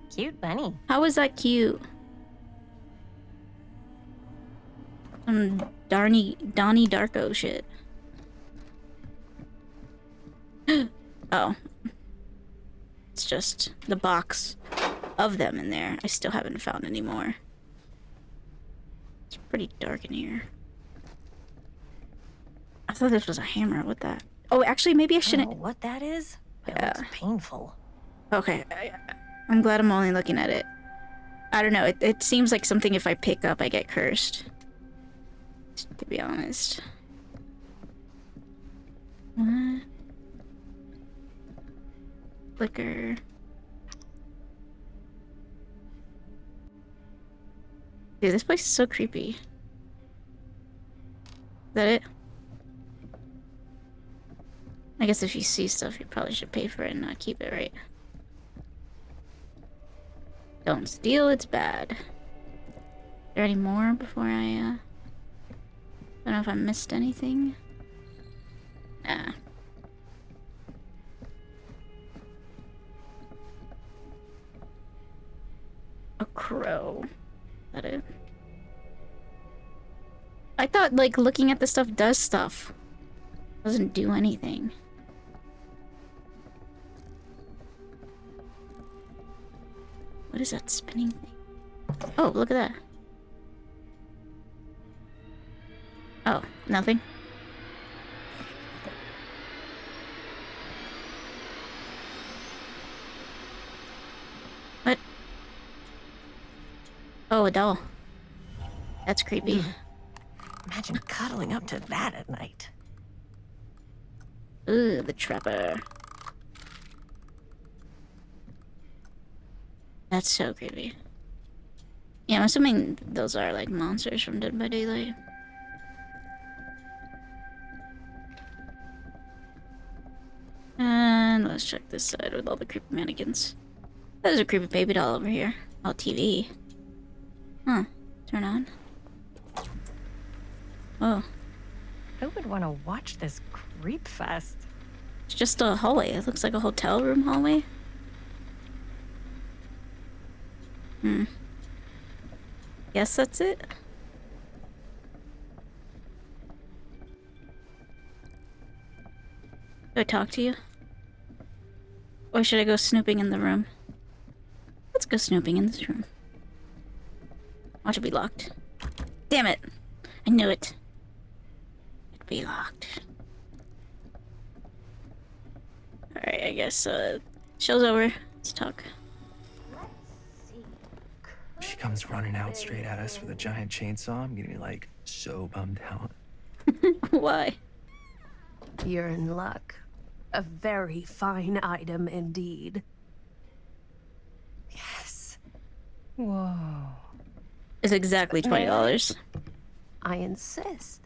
cute bunny. How is that cute? Some Donnie Darko shit. Oh. It's just the box of them in there. I still haven't found any more. It's pretty dark in here. I thought this was a hammer. What that? Oh, actually, maybe I shouldn't. I don't know what that is, but it Yeah. looks painful. Okay, I'm glad I'm only looking at it. I don't know, it seems like something if I pick up, I get cursed. To be honest. What? Flicker. Dude, this place is so creepy. Is that it? I guess if you see stuff, you probably should pay for it and not keep it, right? Don't steal, it's bad. Is there any more before I, don't know if I missed anything. Nah. A crow. Is that it? I thought, like, looking at the stuff does stuff. Doesn't do anything. What is that spinning thing? Oh, look at that. Oh, nothing? What? Oh, a doll. That's creepy. Imagine cuddling up to that at night. Ooh, the trapper. That's so creepy. Yeah, I'm assuming those are like monsters from Dead by Daylight. And let's check this side with all the creepy mannequins. There's a creepy baby doll over here. Oh, TV. Huh. Turn on. Oh. Who would want to watch this creep fest? It's just a hallway. It looks like a hotel room hallway. Hmm. Guess that's it. Do I talk to you? Or should I go snooping in the room? Let's go snooping in this room. Watch it be locked. Damn it! I knew it. It'd be locked. Alright, I guess, show's over. Let's talk. She comes running out straight at us with a giant chainsaw. I'm gonna be like so bummed out. Why? You're in luck. A very fine item indeed. Yes. Whoa. It's exactly $20. I insist.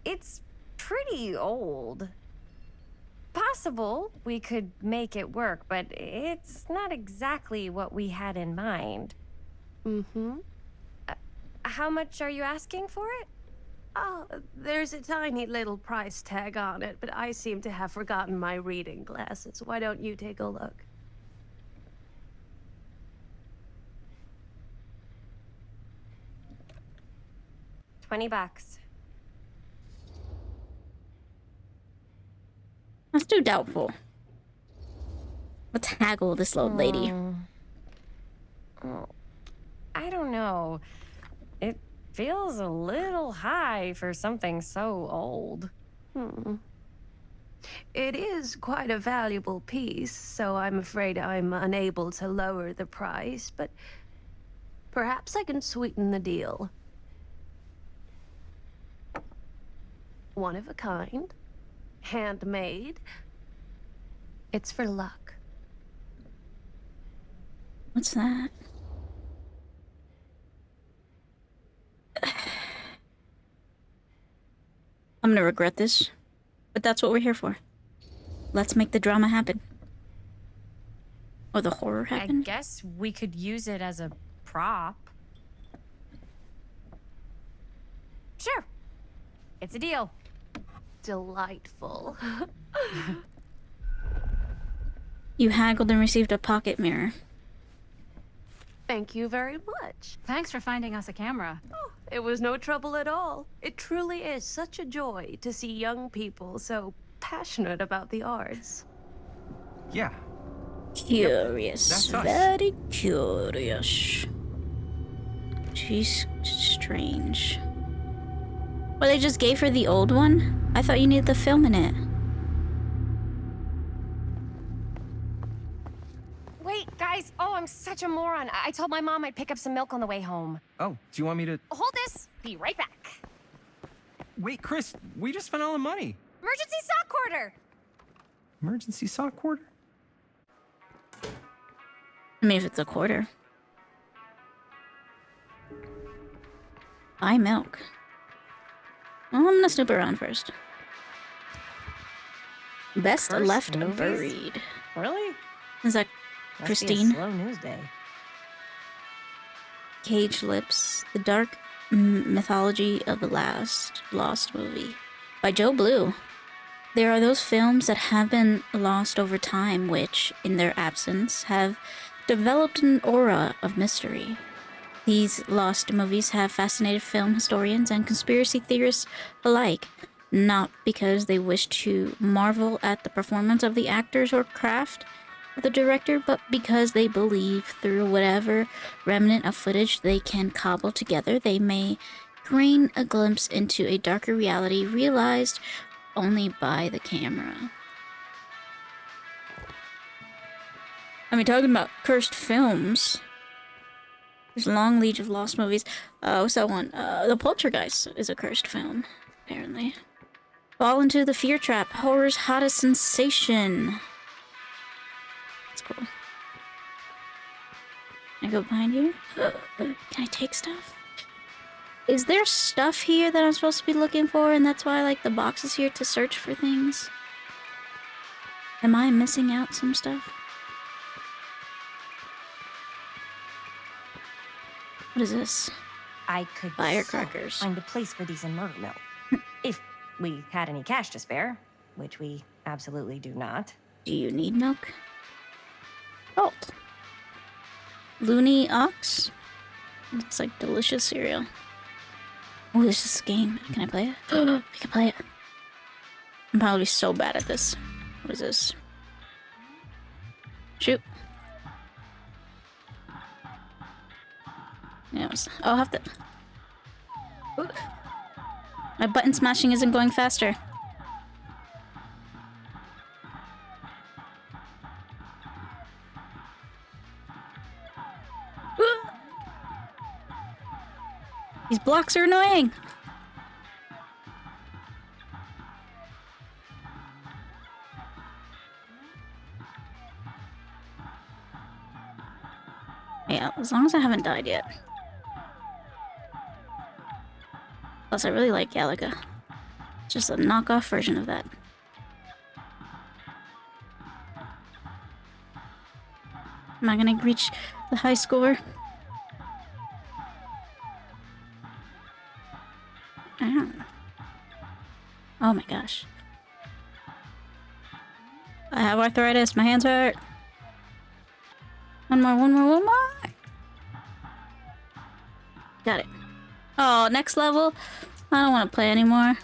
It's pretty old. Possible we could make it work, but it's not exactly what we had in mind. Mm-hmm. How much are you asking for it? Oh, there's a tiny little price tag on it, but I seem to have forgotten my reading glasses. Why don't you take a look? $20. That's too doubtful. Let's haggle this old lady. Oh, I don't know. It feels a little high for something so old. It is quite a valuable piece, so I'm afraid I'm unable to lower the price, but perhaps I can sweeten the deal. One of a kind, handmade. It's for luck. What's that? I'm gonna regret this, but that's what we're here for. Let's make the drama happen. Or the horror happen. I guess we could use it as a prop. Sure. It's a deal. Delightful. You haggled and received a pocket mirror. Thank you very much. Thanks for finding us a camera. Oh, it was no trouble at all. It truly is such a joy to see young people so passionate about the arts. Yeah. Curious. That's us. Very curious. She's strange. Well, they just gave her the old one? I thought you needed the film in it. Wait, guys. Oh, I'm such a moron. I told my mom I'd pick up some milk on the way home. Oh, do you want me to... Hold this. Be right back. Wait, Chris, we just spent all the money. Emergency sock quarter. Emergency sock quarter? I mean, if it's a quarter. Buy milk. Well, I'm gonna snoop around first. Best First left movies? buried. Really? Is that Must Christine? Be a slow news day. Cage Lips, The Dark Mythology of the Lost movie by Joe Blue. There are those films that have been lost over time, which, in their absence, have developed an aura of mystery. These lost movies have fascinated film historians and conspiracy theorists alike, not because they wish to marvel at the performance of the actors or craft of the director, but because they believe through whatever remnant of footage they can cobble together, they may gain a glimpse into a darker reality realized only by the camera. I mean, talking about cursed films, there's a long legion of lost movies. What's that one? The Poltergeist is a cursed film, apparently. Fall into the Fear Trap, horror's hottest sensation. That's cool. Can I go behind you? Can I take stuff? Is there stuff here that I'm supposed to be looking for, and that's why, like, the box is here to search for things? Am I missing out some stuff? What is this? I could Firecrackers. find a place for these in Murder Mill. If we had any cash to spare, which we absolutely do not. Do you need milk? Oh. Looney Ox? Looks like delicious cereal. Oh, this is a game. Can I play it? I can play it. I'm probably so bad at this. What is this? Shoot. Yeah, I'll have to... Ooh. My button smashing isn't going faster. Ooh. These blocks are annoying. Yeah, as long as I haven't died yet. Plus, I really like Galaga. It's just a knockoff version of that. Am I gonna reach the high score? Ow. Oh my gosh. I have arthritis. My hands hurt. One more. Got it. Oh, next level? I don't want to play anymore.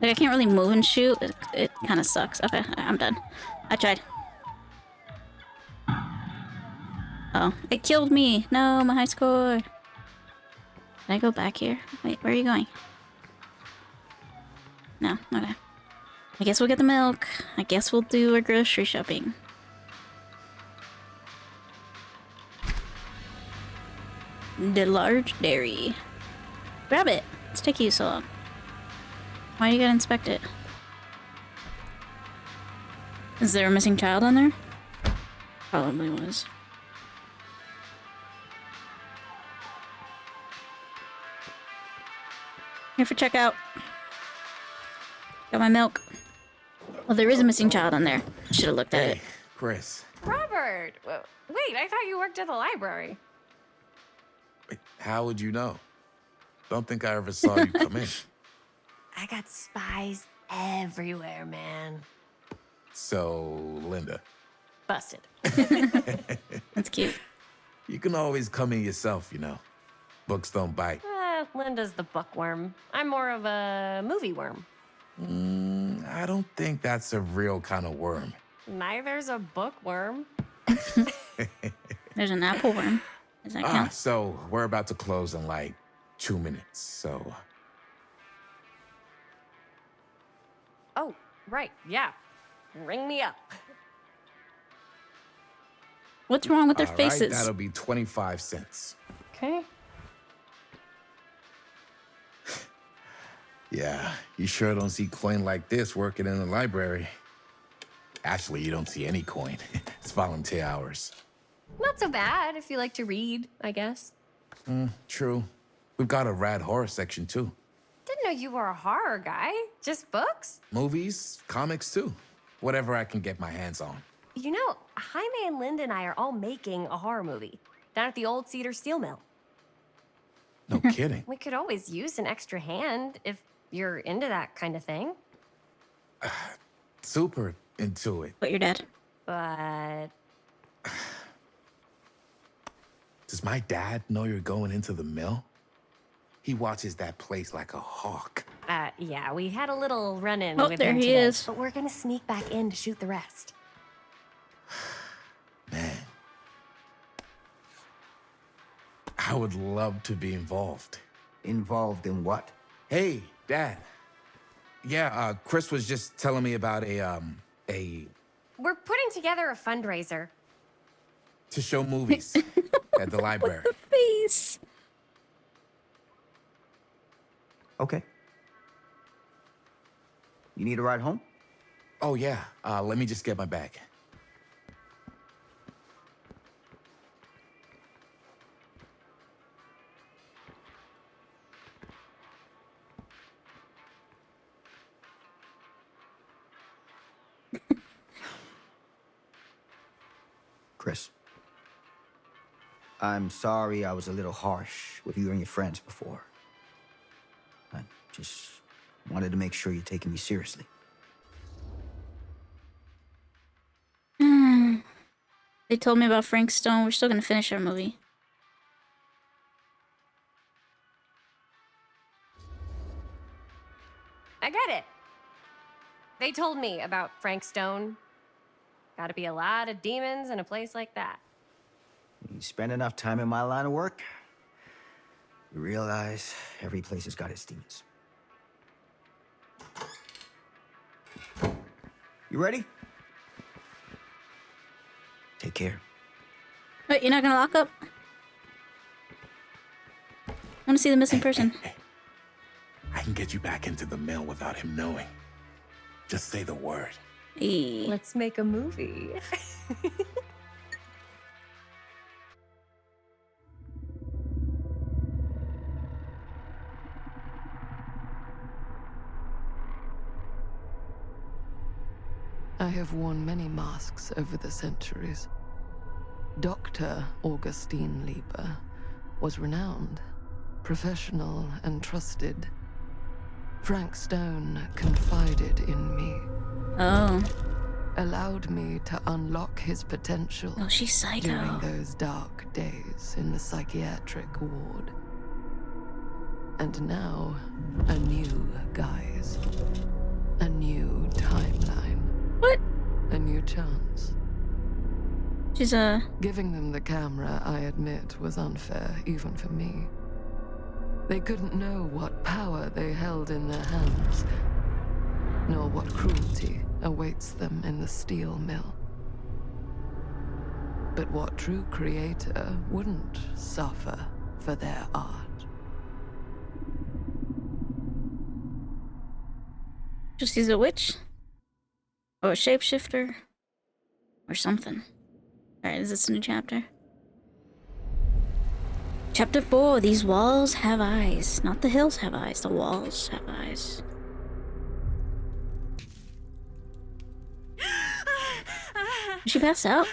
Like, I can't really move and shoot. It kind of sucks. Okay, I'm done. I tried. Oh, it killed me. No, my high score. Can I go back here? Wait, where are you going? No, okay. I guess we'll get the milk. I guess we'll do our grocery shopping. The large dairy. Grab it. It's taking you so long. Why do you gotta inspect it? Is there a missing child on there? Probably was. Here for checkout. Got my milk. Well, there is a missing child on there. Should have looked at it. Chris. Robert! Wait, I thought you worked at the library. Wait, how would you know? Don't think I ever saw you come in. I got spies everywhere, man. So, Linda. Busted. That's cute. You can always come in yourself, you know. Books don't bite. Linda's the bookworm. I'm more of a movie worm. I don't think that's a real kind of worm. Neither's a bookworm. There's an apple worm. Does that count? So we're about to close in like 2 minutes, so... Oh, right, yeah. Ring me up. What's wrong with their All faces? right, that'll be 25 cents. Okay. Yeah, you sure don't see coin like this working in the library. Actually, you don't see any coin. It's volunteer hours. Not so bad if you like to read, I guess. True. We've got a rad horror section, too. Didn't know you were a horror guy. Just books? Movies, comics, too. Whatever I can get my hands on. You know, Jaime and Linda and I are all making a horror movie down at the old Cedar Steel Mill. No kidding. We could always use an extra hand if you're into that kind of thing. Super into it. But your dad. But Does my dad know you're going into the mill? He watches that place like a hawk. yeah, we had a little run-in Oh, with there him he today, is. but we're gonna sneak back in to shoot the rest. Man. I would love to be involved. Involved in what? Hey, Dad. Yeah, Chris was just telling me about a We're putting together a fundraiser. to show movies at the library. The face. Okay. You need a ride home? Oh yeah, let me just get my bag. Chris. I'm sorry I was a little harsh with you and your friends before. I just wanted to make sure you're taking me seriously. They told me about Frank Stone. We're still gonna finish our movie. I get it. They told me about Frank Stone. Gotta be a lot of demons in a place like that. You spend enough time in my line of work, you realize every place has got its demons. You ready? Take care. Wait, you're not gonna lock up? I wanna see the missing person. Hey, I can get you back into the mill without him knowing. Just say the word. Hey. Let's make a movie. I have worn many masks over the centuries. Dr. Augustine Lieber was renowned, professional, and trusted. Frank Stone confided in me. Oh. Allowed me to unlock his potential Oh, she's psycho. during those dark days in the psychiatric ward. And now, a new guise. A new timeline. What? A new chance. She's Giving them the camera, I admit, was unfair, even for me. They couldn't know what power they held in their hands, nor what cruelty awaits them in the steel mill. But what true creator wouldn't suffer for their art? just she's a witch? Or a shapeshifter? Or something. Alright, is this a new chapter? Chapter 4, these walls have eyes. Not the hills have eyes, the walls have eyes. Did she pass out?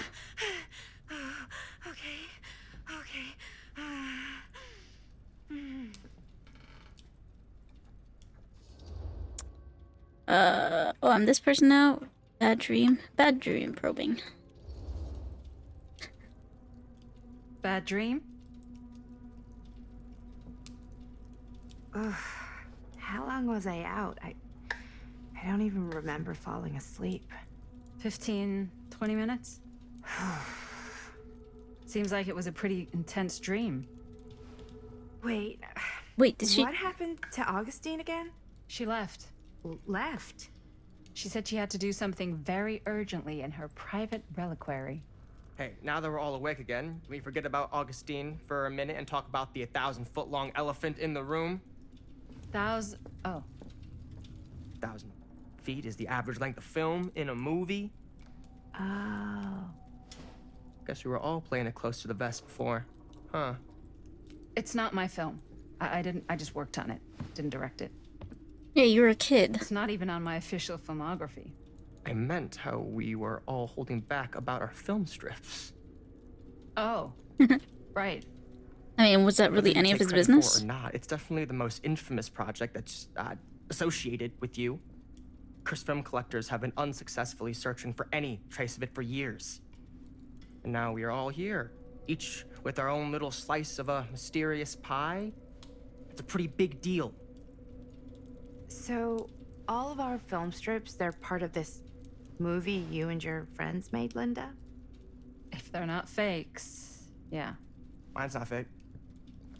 Oh, I'm this person now? Bad dream probing. Bad dream? Ugh. How long was I out? I don't even remember falling asleep. 15, 20 minutes? Seems like it was a pretty intense dream. Wait, did she? what happened to Augustine again? She left. Left? She said she had to do something very urgently in her private reliquary. Hey, now that we're all awake again, can we forget about Augustine for a minute and talk about the 1,000-foot-long elephant in the room? Oh. 1,000 feet is the average length of film in a movie. Oh. Guess we were all playing it close to the vest before, huh? It's not my film. I just worked on it. Didn't direct it. Yeah, you were a kid. It's not even on my official filmography. I meant how we were all holding back about our film strips. Oh, right. I mean, was that Whether really you any of take his credit for it business? or not, it's definitely the most infamous project that's associated with you. Cursed film collectors have been unsuccessfully searching for any trace of it for years. And now we are all here, each with our own little slice of a mysterious pie. It's a pretty big deal. So, all of our film strips, they're part of this movie you and your friends made, Linda? If they're not fakes, yeah. Mine's not fake.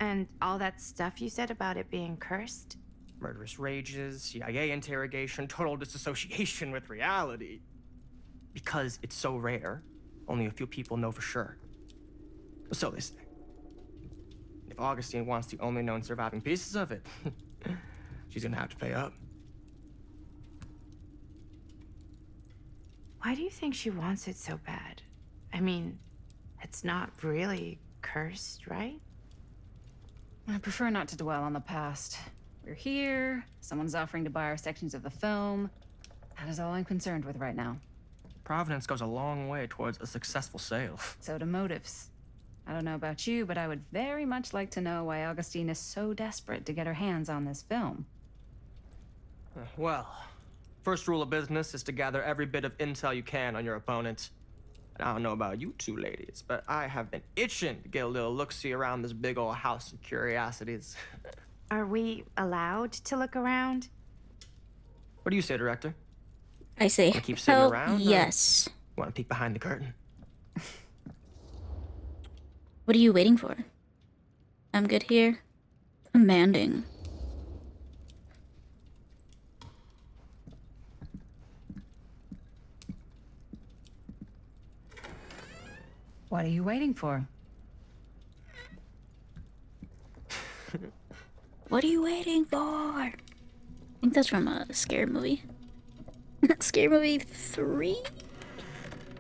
And all that stuff you said about it being cursed? Murderous rages, CIA interrogation, total disassociation with reality. Because it's so rare, only a few people know for sure. So they say. If Augustine wants the only known surviving pieces of it, she's gonna have to pay up. Why do you think she wants it so bad? I mean, it's not really cursed, right? I prefer not to dwell on the past. We're here, someone's offering to buy our sections of the film. That is all I'm concerned with right now. Providence goes a long way towards a successful sale. So do motives. I don't know about you, but I would very much like to know why Augustine is so desperate to get her hands on this film. Well, first rule of business is to gather every bit of intel you can on your opponent. And I don't know about you two ladies, but I have been itching to get a little look-see around this big old house of curiosities. Are we allowed to look around? What do you say, director? I say, Wanna keep sitting hell around, or yes. Want to peek behind the curtain? What are you waiting for? I'm good here. Commanding. What are you waiting for? What are you waiting for? I think that's from a scary movie. Scary movie 3?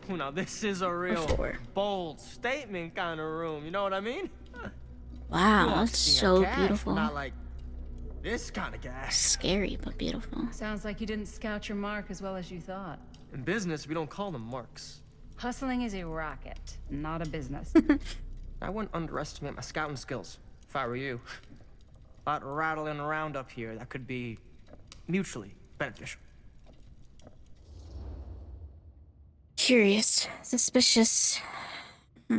Well, now this is a real bold statement kind of room. You know what I mean? Wow, You want that's to see so gas, beautiful. Not like this kind of gas. Scary, but beautiful. Sounds like you didn't scout your mark as well as you thought. In business, we don't call them marks. Hustling is a racket, not a business. I wouldn't underestimate my scouting skills, if I were you. A lot rattling around up here that could be mutually beneficial. Curious. Suspicious. I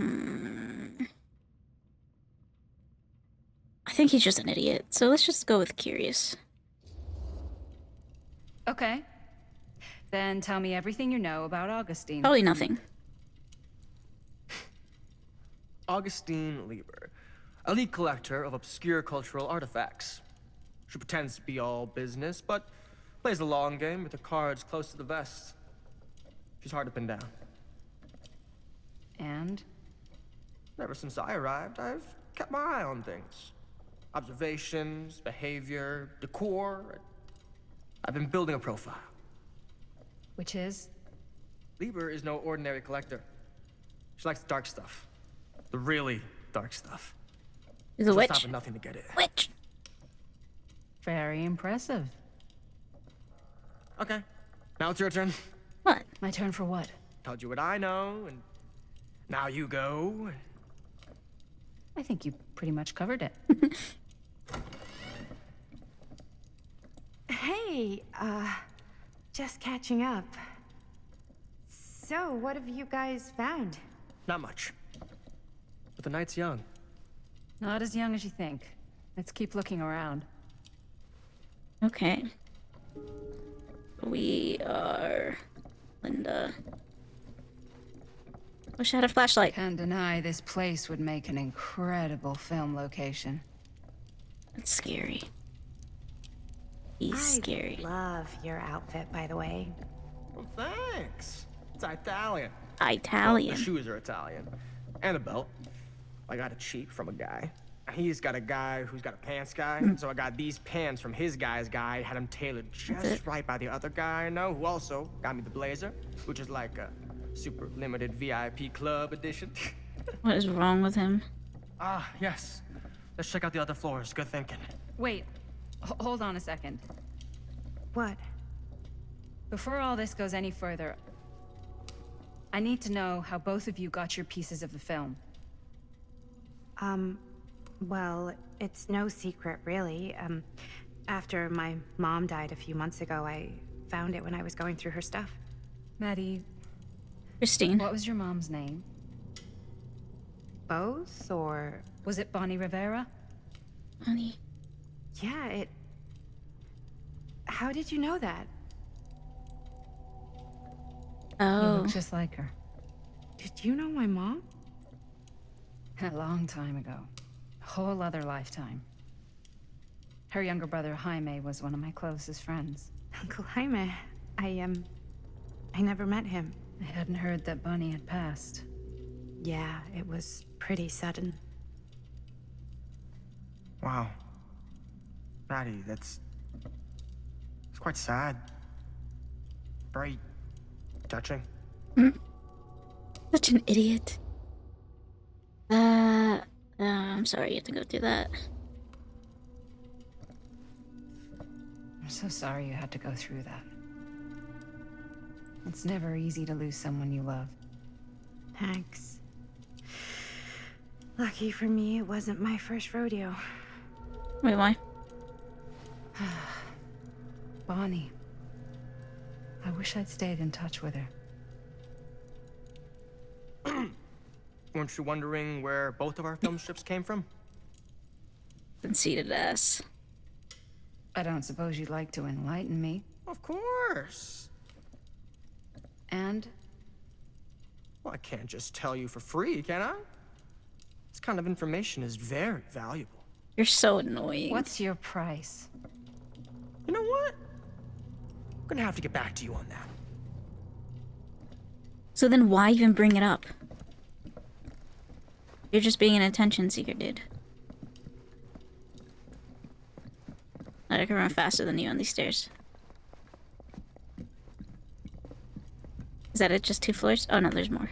think he's just an idiot, so let's just go with curious. Okay. Then tell me everything you know about Augustine. Probably nothing. Augustine Lieber, elite collector of obscure cultural artifacts. She pretends to be all business, but plays the long game with her cards close to the vest. She's hard to pin down. And? Ever since I arrived, I've kept my eye on things. Observations, behavior, decor. I've been building a profile. Which is? Lieber is no ordinary collector. She likes the dark stuff. The really dark stuff. He's a She'll witch. stop at nothing to get it. Witch. Very impressive. Okay. Now it's your turn. What? My turn for what? Told you what I know, and now you go. I think you pretty much covered it. Hey, just catching up. So, what have you guys found? Not much. But the night's young. Not as young as you think. Let's keep looking around. Okay. We are... Linda. Wish I had a flashlight. Can't deny this place would make an incredible film location. That's scary. He's scary. Love your outfit, by the way. Well, thanks. It's Italian. Italian. Well, the shoes are Italian. And a belt. I got it cheap from a guy. He's got a guy who's got a pants guy. So I got these pants from his guy's guy, had them tailored just right by the other guy I know, who also got me the blazer, which is like a super limited VIP club edition. What is wrong with him? Ah, yes. Let's check out the other floors. Good thinking. Wait, hold on a second. What? Before all this goes any further, I need to know how both of you got your pieces of the film. Well, it's no secret, really. After my mom died a few months ago, I found it when I was going through her stuff. Maddie, Christine. what was your mom's name? Both, or... Was it Bonnie Rivera? Honey. Yeah, it... How did you know that? You Oh. look just like her. Did you know my mom? A long time ago. A whole other lifetime. Her younger brother, Jaime, was one of my closest friends. Uncle Jaime. I never met him. I hadn't heard that Bonnie had passed. Yeah, it was pretty sudden. Wow. Maddie, it's quite sad. Very touching. Such an idiot. I'm sorry you have to go through that. I'm so sorry you had to go through that. It's never easy to lose someone you love. Thanks. Lucky for me, it wasn't my first rodeo. Wait, why? Bonnie. I wish I'd stayed in touch with her. Weren't you wondering where both of our film strips came from? Conceited ass. I don't suppose you'd like to enlighten me. Of course. And? Well, I can't just tell you for free, can I? This kind of information is very valuable. You're so annoying. What's your price? You know what? I'm gonna have to get back to you on that. So then why even bring it up? You're just being an attention seeker, dude. I can run faster than you on these stairs. Is that it? Just 2 floors? Oh no, there's more.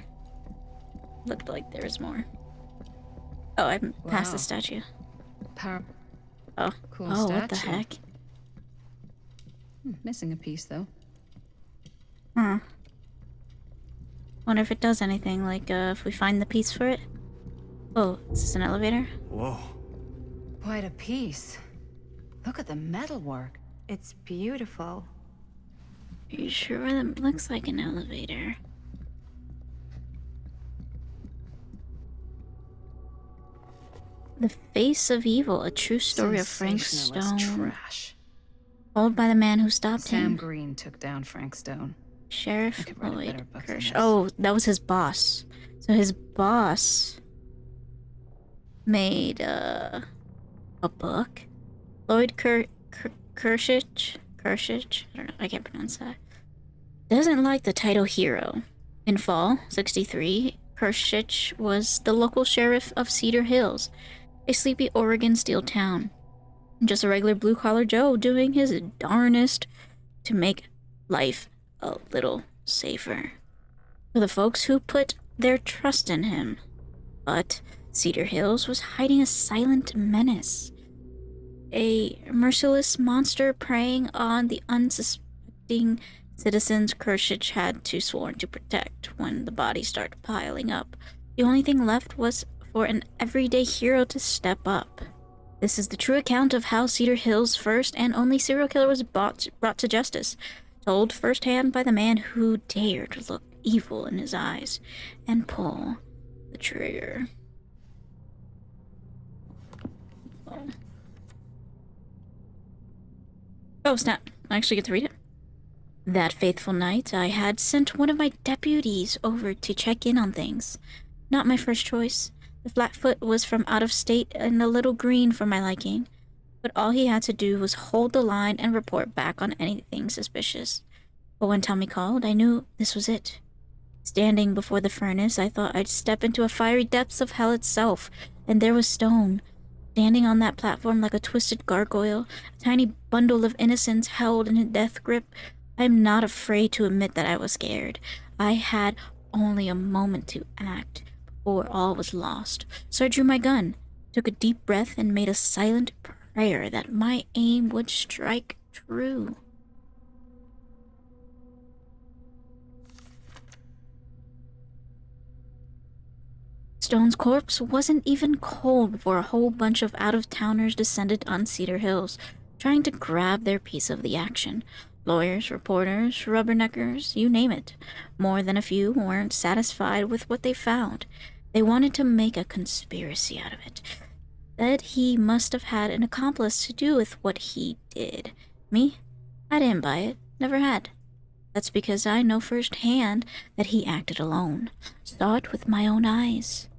Looked like there's more. Oh, I'm past the statue. Oh. Cool Oh, statue. what the heck? Missing a piece, though. Huh. Wonder if it does anything, like, if we find the piece for it? Oh, is this an elevator? Whoa. Quite a piece. Look at the metalwork. It's beautiful. Are you sure that looks like an elevator? The Face of Evil, a true story of Frank Sensationalist Stone. trash. Told by the man who stopped Sam him. Green took down Frank Stone. Sheriff could write a better Lloyd book than Kirsch. this. Oh, that was his boss. So his boss made a book. Lloyd Kirschich? I don't know. I can't pronounce that. Doesn't like the title hero. In fall '63, Kirschich was the local sheriff of Cedar Hills, a sleepy Oregon steel town. Just a regular blue-collar Joe doing his darnest to make life a little safer for the folks who put their trust in him. But Cedar Hills was hiding a silent menace, a merciless monster preying on the unsuspecting citizens Kirschich had to sworn to protect. When the bodies started piling up, the only thing left was for an everyday hero to step up. This is the true account of how Cedar Hills' first and only serial killer was brought to justice, told firsthand by the man who dared look evil in his eyes and pull the trigger. Oh, snap. I actually get to read it. That faithful night, I had sent one of my deputies over to check in on things. Not my first choice. The Flatfoot was from out of state and a little green for my liking, but all he had to do was hold the line and report back on anything suspicious. But when Tommy called, I knew this was it. Standing before the furnace, I thought I'd step into a fiery depths of hell itself, and there was Stone, standing on that platform like a twisted gargoyle, a tiny bundle of innocence held in a death grip. I am not afraid to admit that I was scared. I had only a moment to act before all was lost. So I drew my gun, took a deep breath, and made a silent prayer that my aim would strike true. Stone's corpse wasn't even cold before a whole bunch of out-of-towners descended on Cedar Hills, trying to grab their piece of the action. Lawyers, reporters, rubberneckers, you name it. More than a few weren't satisfied with what they found. They wanted to make a conspiracy out of it. Said he must have had an accomplice to do with what he did. Me? I didn't buy it. Never had. That's because I know firsthand that he acted alone. Saw it with my own eyes.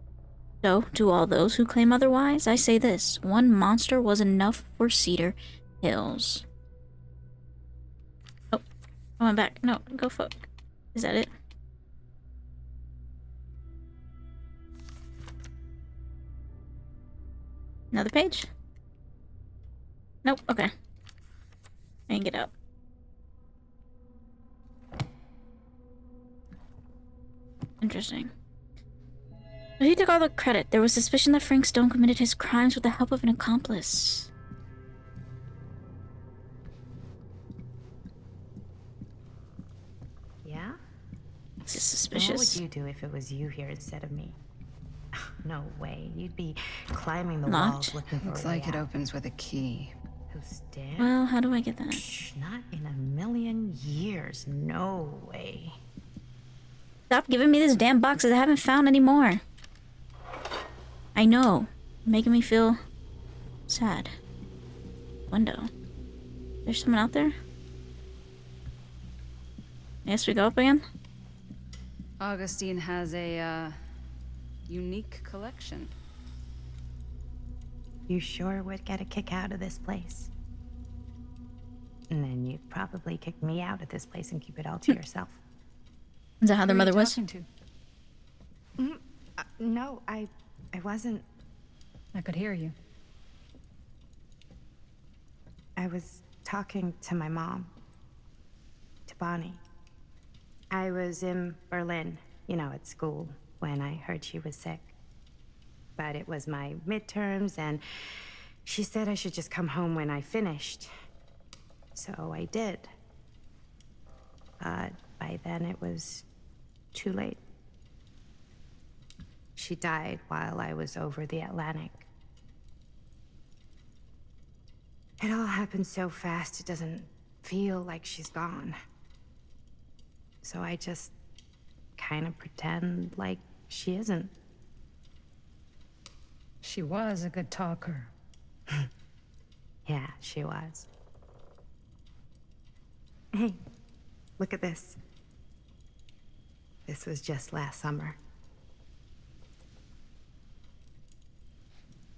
So, to all those who claim otherwise, I say this. One monster was enough for Cedar Hills. Oh, I went back. No, go fuck. Is that it? Another page? Nope, okay. I can get up. Interesting. But he took all the credit. There was suspicion that Frank Stone committed his crimes with the help of an accomplice. Yeah? This is What suspicious. would you do if it was you here instead of me? No way. You'd be climbing the Not. walls looking for Looks a way like it out. opens with a key. Who's dead? Well, how do I get that? Not in a million years. No way. Stop giving me these damn boxes. I haven't found any more. I know. Making me feel sad. Window. There's someone out there? I guess we go up again? Augustine has a, unique collection. You sure would get a kick out of this place. And then you'd probably kick me out of this place and keep it all to yourself. Is that how their Who are you mother was? talking to? No, I wasn't. I could hear you. I was talking to my mom. To Bonnie. I was in Berlin, at school, when I heard she was sick. But it was my midterms, and she said I should just come home when I finished. So I did. But by then it was too late. She died while I was over the Atlantic. It all happened so fast, it doesn't feel like she's gone. So I just kind of pretend like she isn't. She was a good talker. Yeah, she was. Hey, look at this. This was just last summer.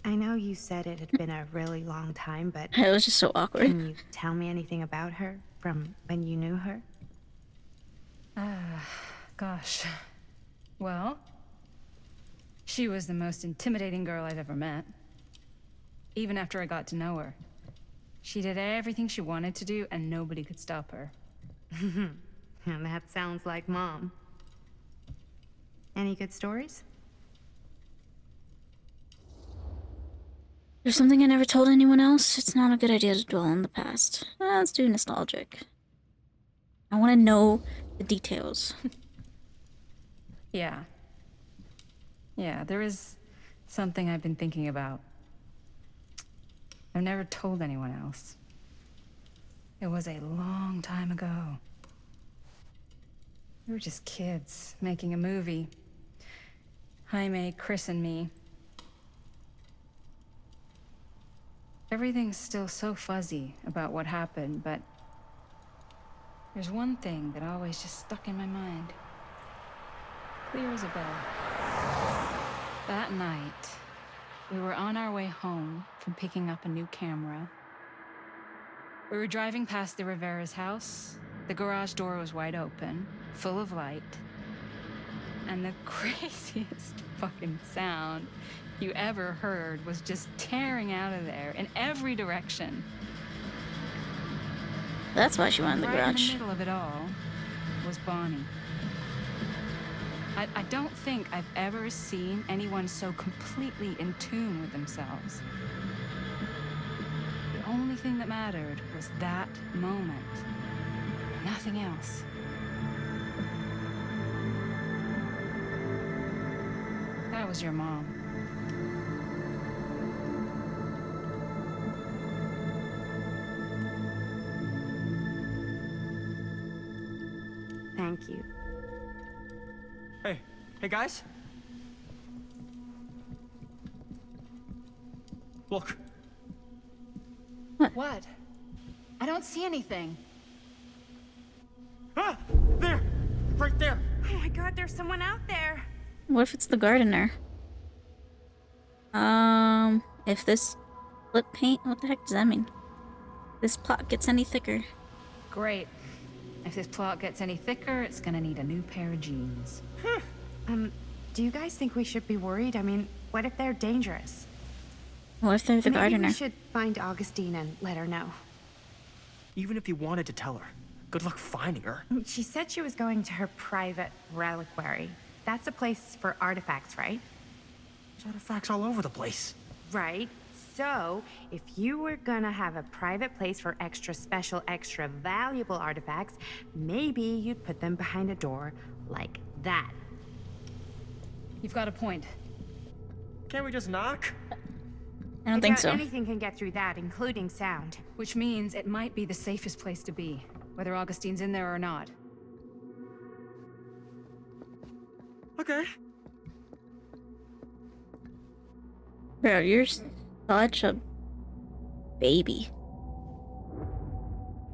I know you said it had been a really long time, but It was just so awkward. can you tell me anything about her from when you knew her? Gosh. Well, she was the most intimidating girl I've ever met. Even after I got to know her. She did everything she wanted to do, and nobody could stop her. And that sounds like Mom. Any good stories? There's something I never told anyone else. It's not a good idea to dwell on the past. Let's do nostalgic. I want to know the details. Yeah. Yeah, there is something I've been thinking about. I've never told anyone else. It was a long time ago. We were just kids making a movie. Jaime, Chris, and me. Everything's still so fuzzy about what happened, but there's one thing that always just stuck in my mind. Clear as a bell. That night, we were on our way home from picking up a new camera. We were driving past the Rivera's house. The garage door was wide open, full of light. And the craziest fucking sound you ever heard was just tearing out of there in every direction. That's why she wanted the Right garage. in the middle of it all was Bonnie. I don't think I've ever seen anyone so completely in tune with themselves. The only thing that mattered was that moment. Nothing else. That was your mom. Thank you. Hey guys. Look. What? I don't see anything. Ah! There! Right there! Oh my god, there's someone out there. What if it's the gardener? If this lip paint, what the heck does that mean? This plot gets any thicker. Great. If this plot gets any thicker, it's gonna need a new pair of jeans. Do you guys think we should be worried? I mean, what if they're dangerous? What if they're the Maybe gardener? we should find Augustine and let her know. Even if you wanted to tell her, good luck finding her. She said she was going to her private reliquary. That's a place for artifacts, right? There's artifacts all over the place. Right. So, if you were gonna have a private place for extra special, extra valuable artifacts, maybe you'd put them behind a door like that. You've got a point. Can't we just knock? I don't think so. Anything can get through that, including sound. Which means it might be the safest place to be, whether Augustine's in there or not. Okay. Bro, you're such a baby.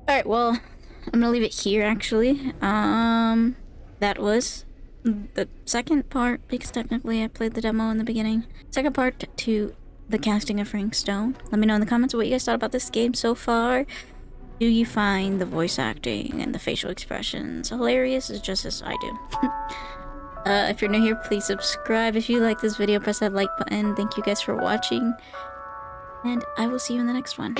Alright, well, I'm gonna leave it here actually. That was the second part, because technically I played the demo in the beginning. Second part to the casting of Frank Stone. Let me know in the comments what you guys thought about this game so far. Do you find the voice acting and the facial expressions hilarious as just as I do? If you're new here, please subscribe. If you like this video, press that like button. Thank you guys for watching, and I will see you in the next one.